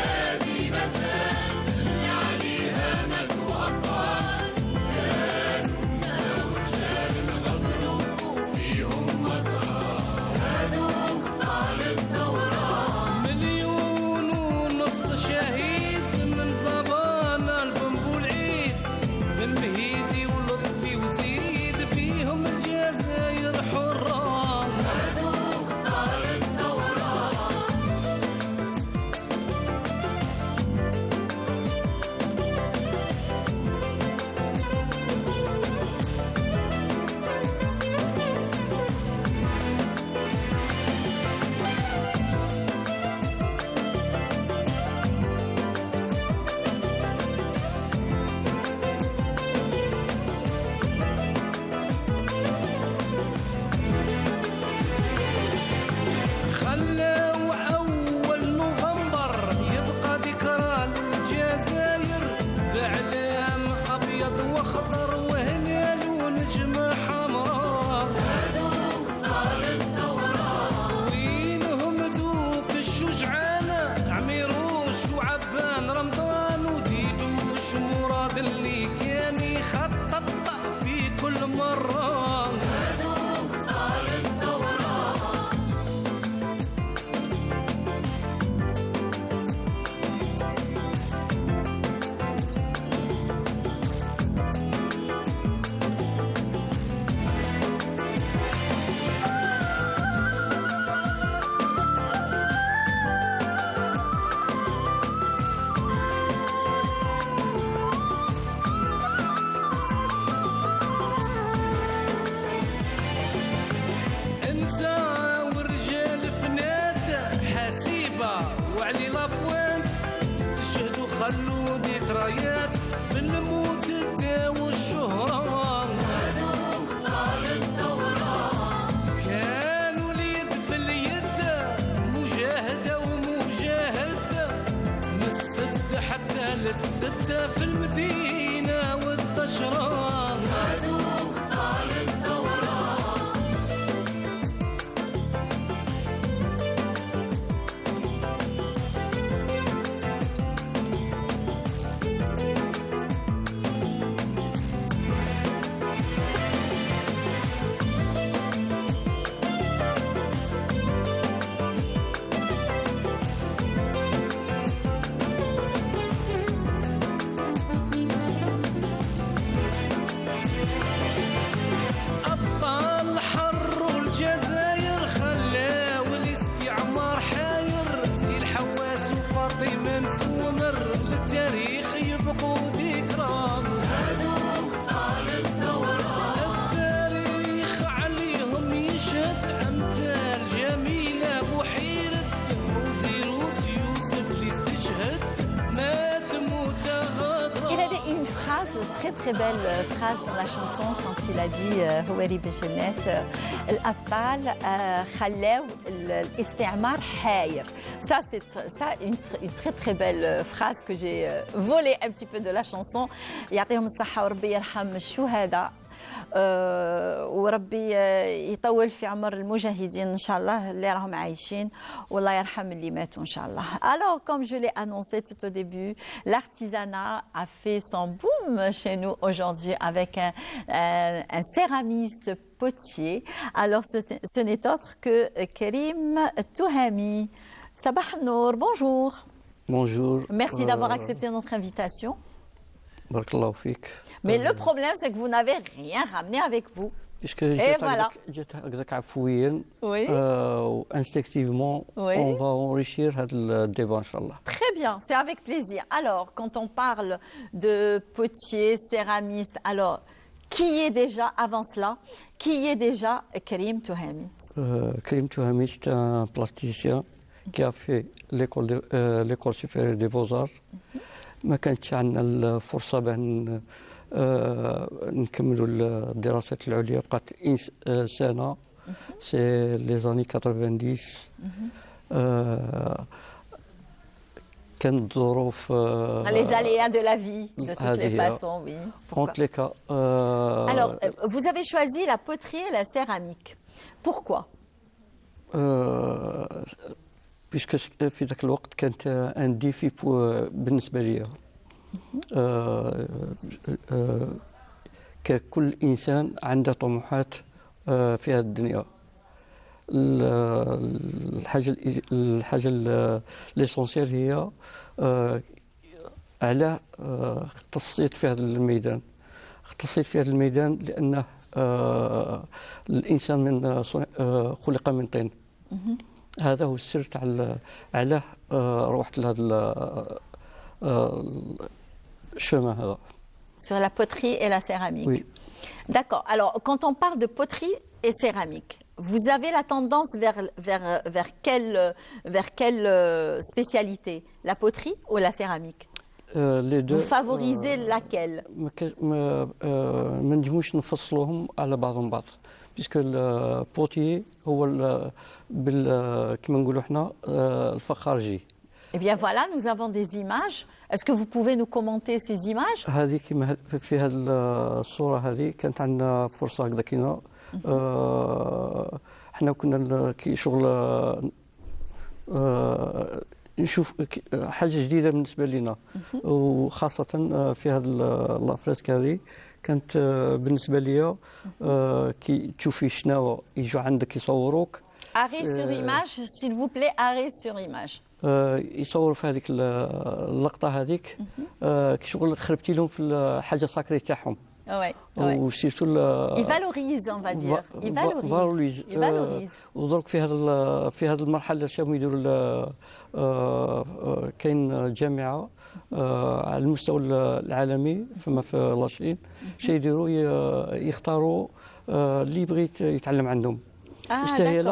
وزيروت يوسف اللي استشهد مات موتة très très belle phrase dans la chanson quand il a dit Houari Bechenet, l'Abtal Khallew l'Istimar Hayr. Ça, c'est une très très belle phrase que j'ai volée un petit peu de la chanson. يعطيهم الصحة وربي يرحم الشهداء. وربي يطول في عمر المجاهدين إن شاء الله اللي راهم عايشين والله يرحم اللي ماتوا إن شاء الله. Alors comme je l'ai annoncé tout au début, l'artisanat a fait son boom chez nous aujourd'hui avec un céramiste potier. Alors ce n'est autre que Karim Touhami. Sabah Nour, bonjour. Bonjour. Merci d'avoir accepté notre invitation. Barakallahu fik. Mais le problème, c'est que vous n'avez rien ramené avec vous. Puisque Et voilà. Oui. Instinctivement, Oui. on va enrichir le débat, Inch'Allah. Très bien, c'est avec plaisir. Alors, quand on parle de potier, céramiste, alors, qui est déjà, avant cela, qui est déjà Karim Touhami? Karim Touhami, c'est un plasticien qui a fait l'école supérieure des Beaux-Arts. ما كانتش عندنا الفرصة بأن نكملوا الدراسات العليا بقات سنة سي لي زاني 90 كانت ظروف Les aléas de la vie, de toutes les façons, oui. En tous les cas. Alors, vous avez choisi la poterie et la céramique. Pourquoi? puisque في ذاك الوقت كانت ان ديفي بالنسبه لي ككل انسان عنده طموحات في هذه الدنيا. الحاجه ليسونسيال هي على اختصيت في هذا الميدان. اختصيت في هذا الميدان لانه الانسان من خلق من طين. هذا هو السر تاع علاه روحت لهذا الشما هذا. Sur la poterie et la céramique. Oui. D'accord. Alors, quand on parle de poterie et céramique, vous avez la tendance vers quelle spécialité? La poterie ou la céramique? Les deux. Vous favorisez laquelle? ما نجموش نفصلوهم على بعضهم بعض. puisque البوتي هو كما نقولوا احنا الفخارجي. Eh bien voilà, nous avons des images. Est-ce que vous pouvez nous commenter ces images? هذه كما في هذه الصورة هذه كانت عندنا فرصة هكذا كنا احنا كنا كي شغل نشوف حاجة جديدة بالنسبة لنا وخاصة في هذه الفريسك هذه كانت بالنسبة لي كي تشوفي شنو يجوا عندك يصوروك. Arrêt sur image, s'il vous plaît, arrêt sur image. يصوروا في هذيك اللقطة هذيك كي شغل خربتي لهم في الحاجة الساكري تاعهم. Ouais. وسيرتو Il valorise, on va dire. Il valorise. ودرك في هذه المرحلة شافوا يديروا كاين جامعة على المستوى العالمي فما في لاشين شي يديروا يختاروا اللي يبغي يتعلم عندهم. Ils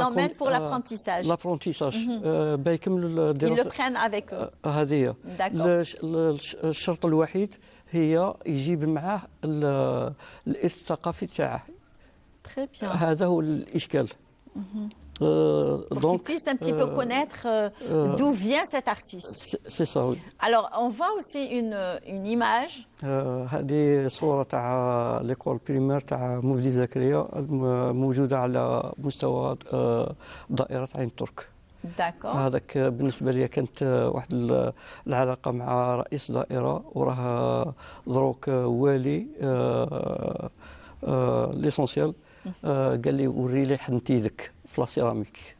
l'emmènent pour l'apprentissage. L'apprentissage. بيكملوا الدراسة. Ils le prennent avec eux. هذه. الشرط الوحيد هي يجيب معاه الإرث الثقافي تاعه. Très bien. هذا هو الإشكال. Pour qu'ils puissent un petit peu connaître d'où vient cet artiste. C'est ça, oui. Alors, on voit aussi une image. هذه صورة تاع ليكول بريمير تاع مفدي زكريا موجودة على مستوى دائرة عين ترك. D'accord. هذاك بالنسبة لي كانت واحد العلاقة مع رئيس دائرة وراه دروك والي ليسونسيال قال لي وري لي حنت يدك في لاسيراميك.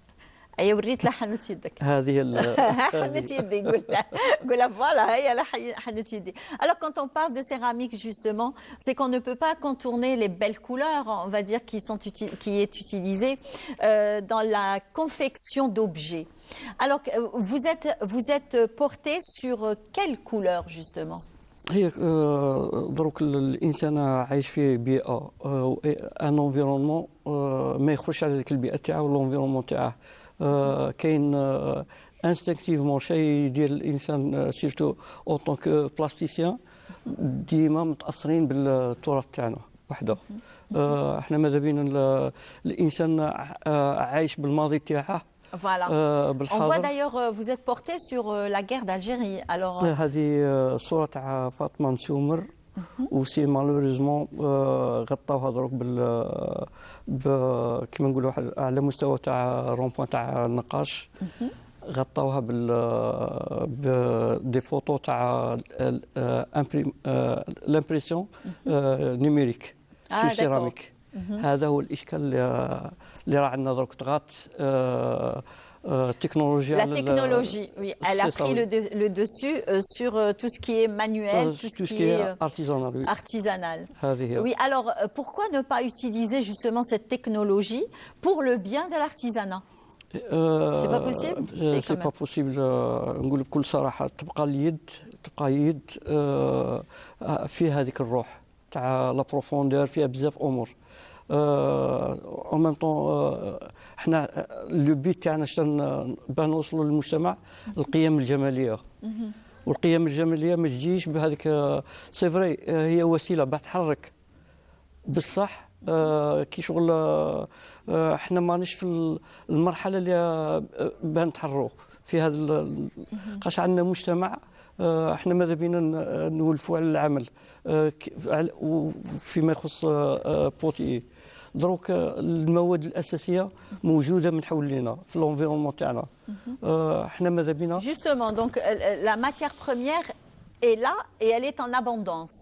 أي وريت له حنت يدك. هذه حنت يدي قول له فوالا هي حنت يدي. Alors quand on parle de céramique justement, c'est qu'on ne peut pas contourner les belles couleurs, on va dire qui est utilisée dans la confection d'objets. Alors vous êtes porté sur quelle couleur justement? هي دروك الانسان عايش في بيئه ان انفيرونمون ما يخرجش على ذيك البيئه تاعو والانفيرونمون تاعه كاين انستينكتيفمون شيء يدير الانسان سيرتو اون طونك بلاستيسيان ديما متاثرين بالتراث تاعنا وحده. احنا ماذا بينا الانسان عايش بالماضي تاعه. Voilà. On voit d'ailleurs, vous êtes porté sur la guerre d'Algérie. Alors. هذه صورة تاع فاطمة مسومر وسي مالوريزمون غطاوها دروك كيما نقولوا على مستوى تاع رومبوان تاع النقاش غطاوها دي فوتو تاع لامبريسيون نيميريك سي سيراميك. هذا هو الاشكال اللي راه عندنا دروك طغات technologie. La technologie, oui. Elle a pris le dessus sur tout ce qui est manuel, tout ce qui est artisanal. Oui. Artisanal. Oui, alors pourquoi ne pas utiliser justement cette technologie pour le bien de l'artisanat? C'est pas possible? C'est pas possible. نقول بكل صراحة تبقى اليد فيها هذيك الروح تاع لا بروفوندور فيها بزاف أمور. en même temps احنا لو بيت تاعنا باه نوصلوا للمجتمع القيم الجماليه والقيم الجماليه ما تجيش بهذيك سي فري هي وسيله باه تحرك بصح كي شغل احنا مانيش في المرحله اللي باه نتحروا في هذا قاش عندنا مجتمع احنا ماذا بينا نولفوا على العمل وفيما يخص بوتي دروك المواد الاساسيه موجوده من حولنا في l'environnement تاعنا احنا ماذا بينا Justement, donc la matière première est là et elle est en abondance.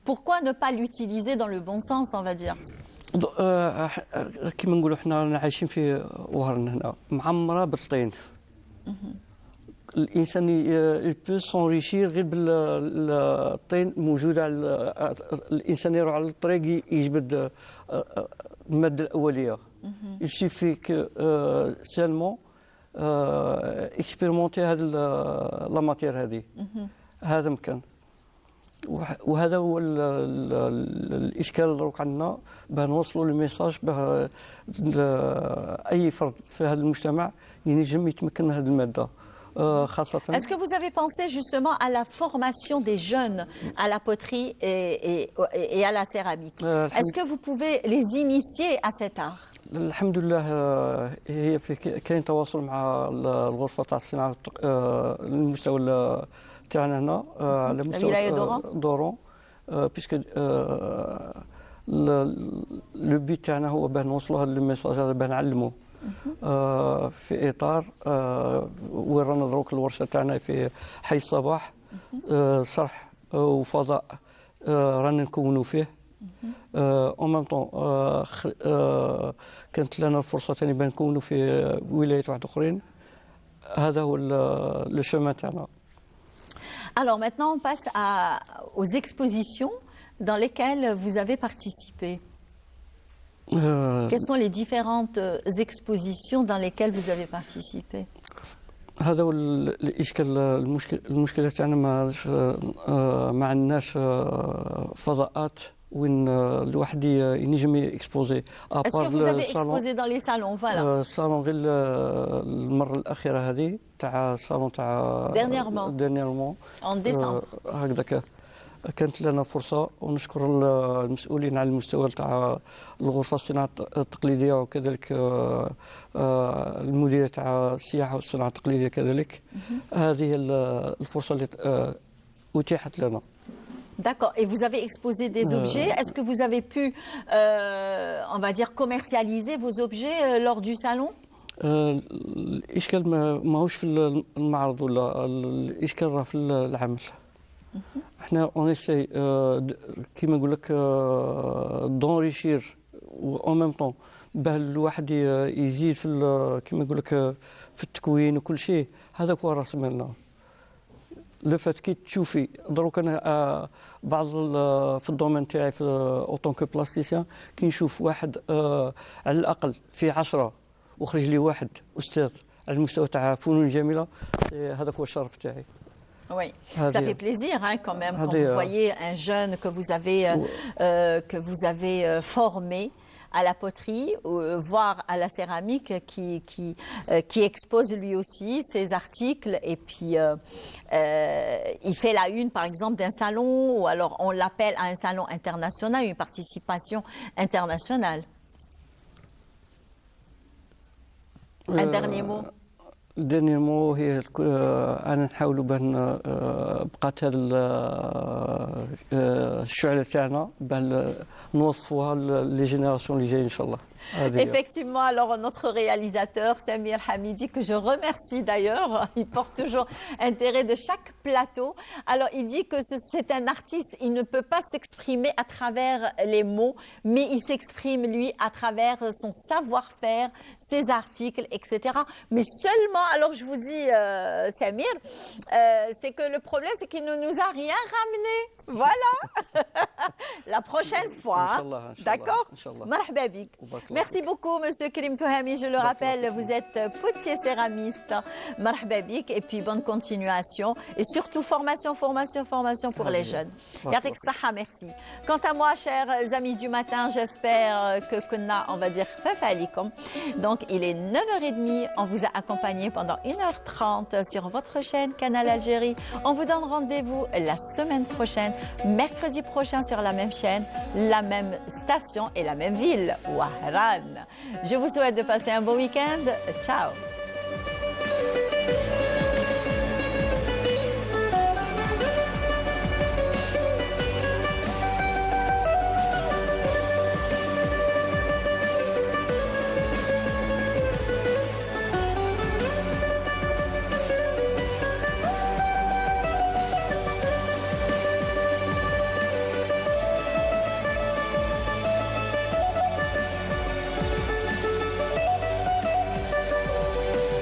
Pourquoi ne pas l'utiliser dans le bon sens, on va dire? كيما نقولوا احنا عايشين في وهرنا هنا معمره بالطين. الانسان يبو سونريشير غير بالطين موجوده على الانسان يروح على الطريق يجبد الماده الاوليه. يشفي كو سيلمون اكسبيرمونتي هذا لا ماتير هذه هذا مكان. وهذا هو الاشكال اللي راك عندنا باه نوصلوا الميساج باه اي فرد في هذا المجتمع ينجم يتمكن من هذه الماده. Est-ce que vous avez pensé justement à la formation des jeunes à la poterie et à la céramique? Est-ce que vous pouvez les initier à cet art? الحمد لله هي كاين تواصل مع الغرفه تاع الصناعه المستوى تاعنا هنا على مستوى دورون بيسك لو بيت تاعنا هو باه نوصلوا هذا الميساج هذا باه نعلموا في اطار وين رانا دروك الورشه تاعنا في حي الصباح صرح وفضاء رانا نكونوا فيه اون ميم طون كانت لنا الفرصه ثاني باه نكونوا في ولايات واحد اخرين. هذا هو لو شومان تاعنا. Alors maintenant on passe aux expositions dans lesquelles vous avez participé. Quelles sont les différentes expositions dans lesquelles vous avez participé? هذا هو الاشكال المشكله تاعنا ما عندناش فضاءات وين الواحد ينجم يكسبوزي. Est-ce que vous avez exposé dans les salons? Voilà. الصالون غير المره الاخيره هذه تاع الصالون تاع dernièrement en décembre. هكذاك كانت لنا فرصه ونشكر المسؤولين على المستوى تاع الغرفه الصناعه التقليديه وكذلك المديريه تاع السياحه والصناعه التقليديه كذلك. هذه الفرصه اللي اتيحت لنا. D'accord. Et vous avez exposé des objets. Est-ce que vous avez pu, on va dire, commercialiser vos objets lors du salon? الإشكال ماهوش في المعرض ولا الإشكال راه في العمل. احنا اونيسي كيما نقول لك دونريشير اون ميم طون باه الواحد يزيد في كيما نقول لك في التكوين وكل شيء. هذاك هو راس مالنا. لو فات كي تشوفي دروك انا بعض في الدومين تاعي في اوتون كو بلاستيسيان كي نشوف واحد على الاقل في 10 وخرج لي واحد استاذ على المستوى تاع فنون جميله. هذاك هو الشرف تاعي. Oui, ça fait plaisir quand même quand vous voyez un jeune que vous avez formé à la poterie, voire à la céramique qui expose lui aussi ses articles. Et puis, il fait la une, par exemple, d'un salon, ou alors on l'appelle à un salon international, une participation internationale. Un dernier mot. الدنيا مو هي أنا نحاولوا بأن بقات هذه الشعلة تاعنا بأن نوصفوها لي جينيراسيون اللي جايين إن شاء الله. Effectivement, alors notre réalisateur Samir Hamidi, que je remercie d'ailleurs, il porte toujours intérêt de chaque plateau. Alors il dit que c'est un artiste, il ne peut pas s'exprimer à travers les mots, mais il s'exprime lui à travers son savoir-faire, ses articles, etc. Mais seulement, alors je vous dis Samir, c'est que le problème c'est qu'il ne nous a rien ramené. Voilà. La prochaine fois, d'accord? Marhaba bik. Merci beaucoup, Monsieur Karim Touhami. Je le rappelle, vous êtes potier céramiste. Marhaba bik. Et puis, bonne continuation. Et surtout, formation pour les jeunes. Yatik Saha, merci. Quant à moi, chers amis du matin, j'espère que Kunna, on va dire, Fafalikum. Donc, il est 9h30. On vous a accompagné pendant 1h30 sur votre chaîne Canal Algérie. On vous donne rendez-vous la semaine prochaine, mercredi prochain sur la même chaîne, la même station et la même ville. Wahran. Je vous souhaite de passer un bon week-end. Ciao.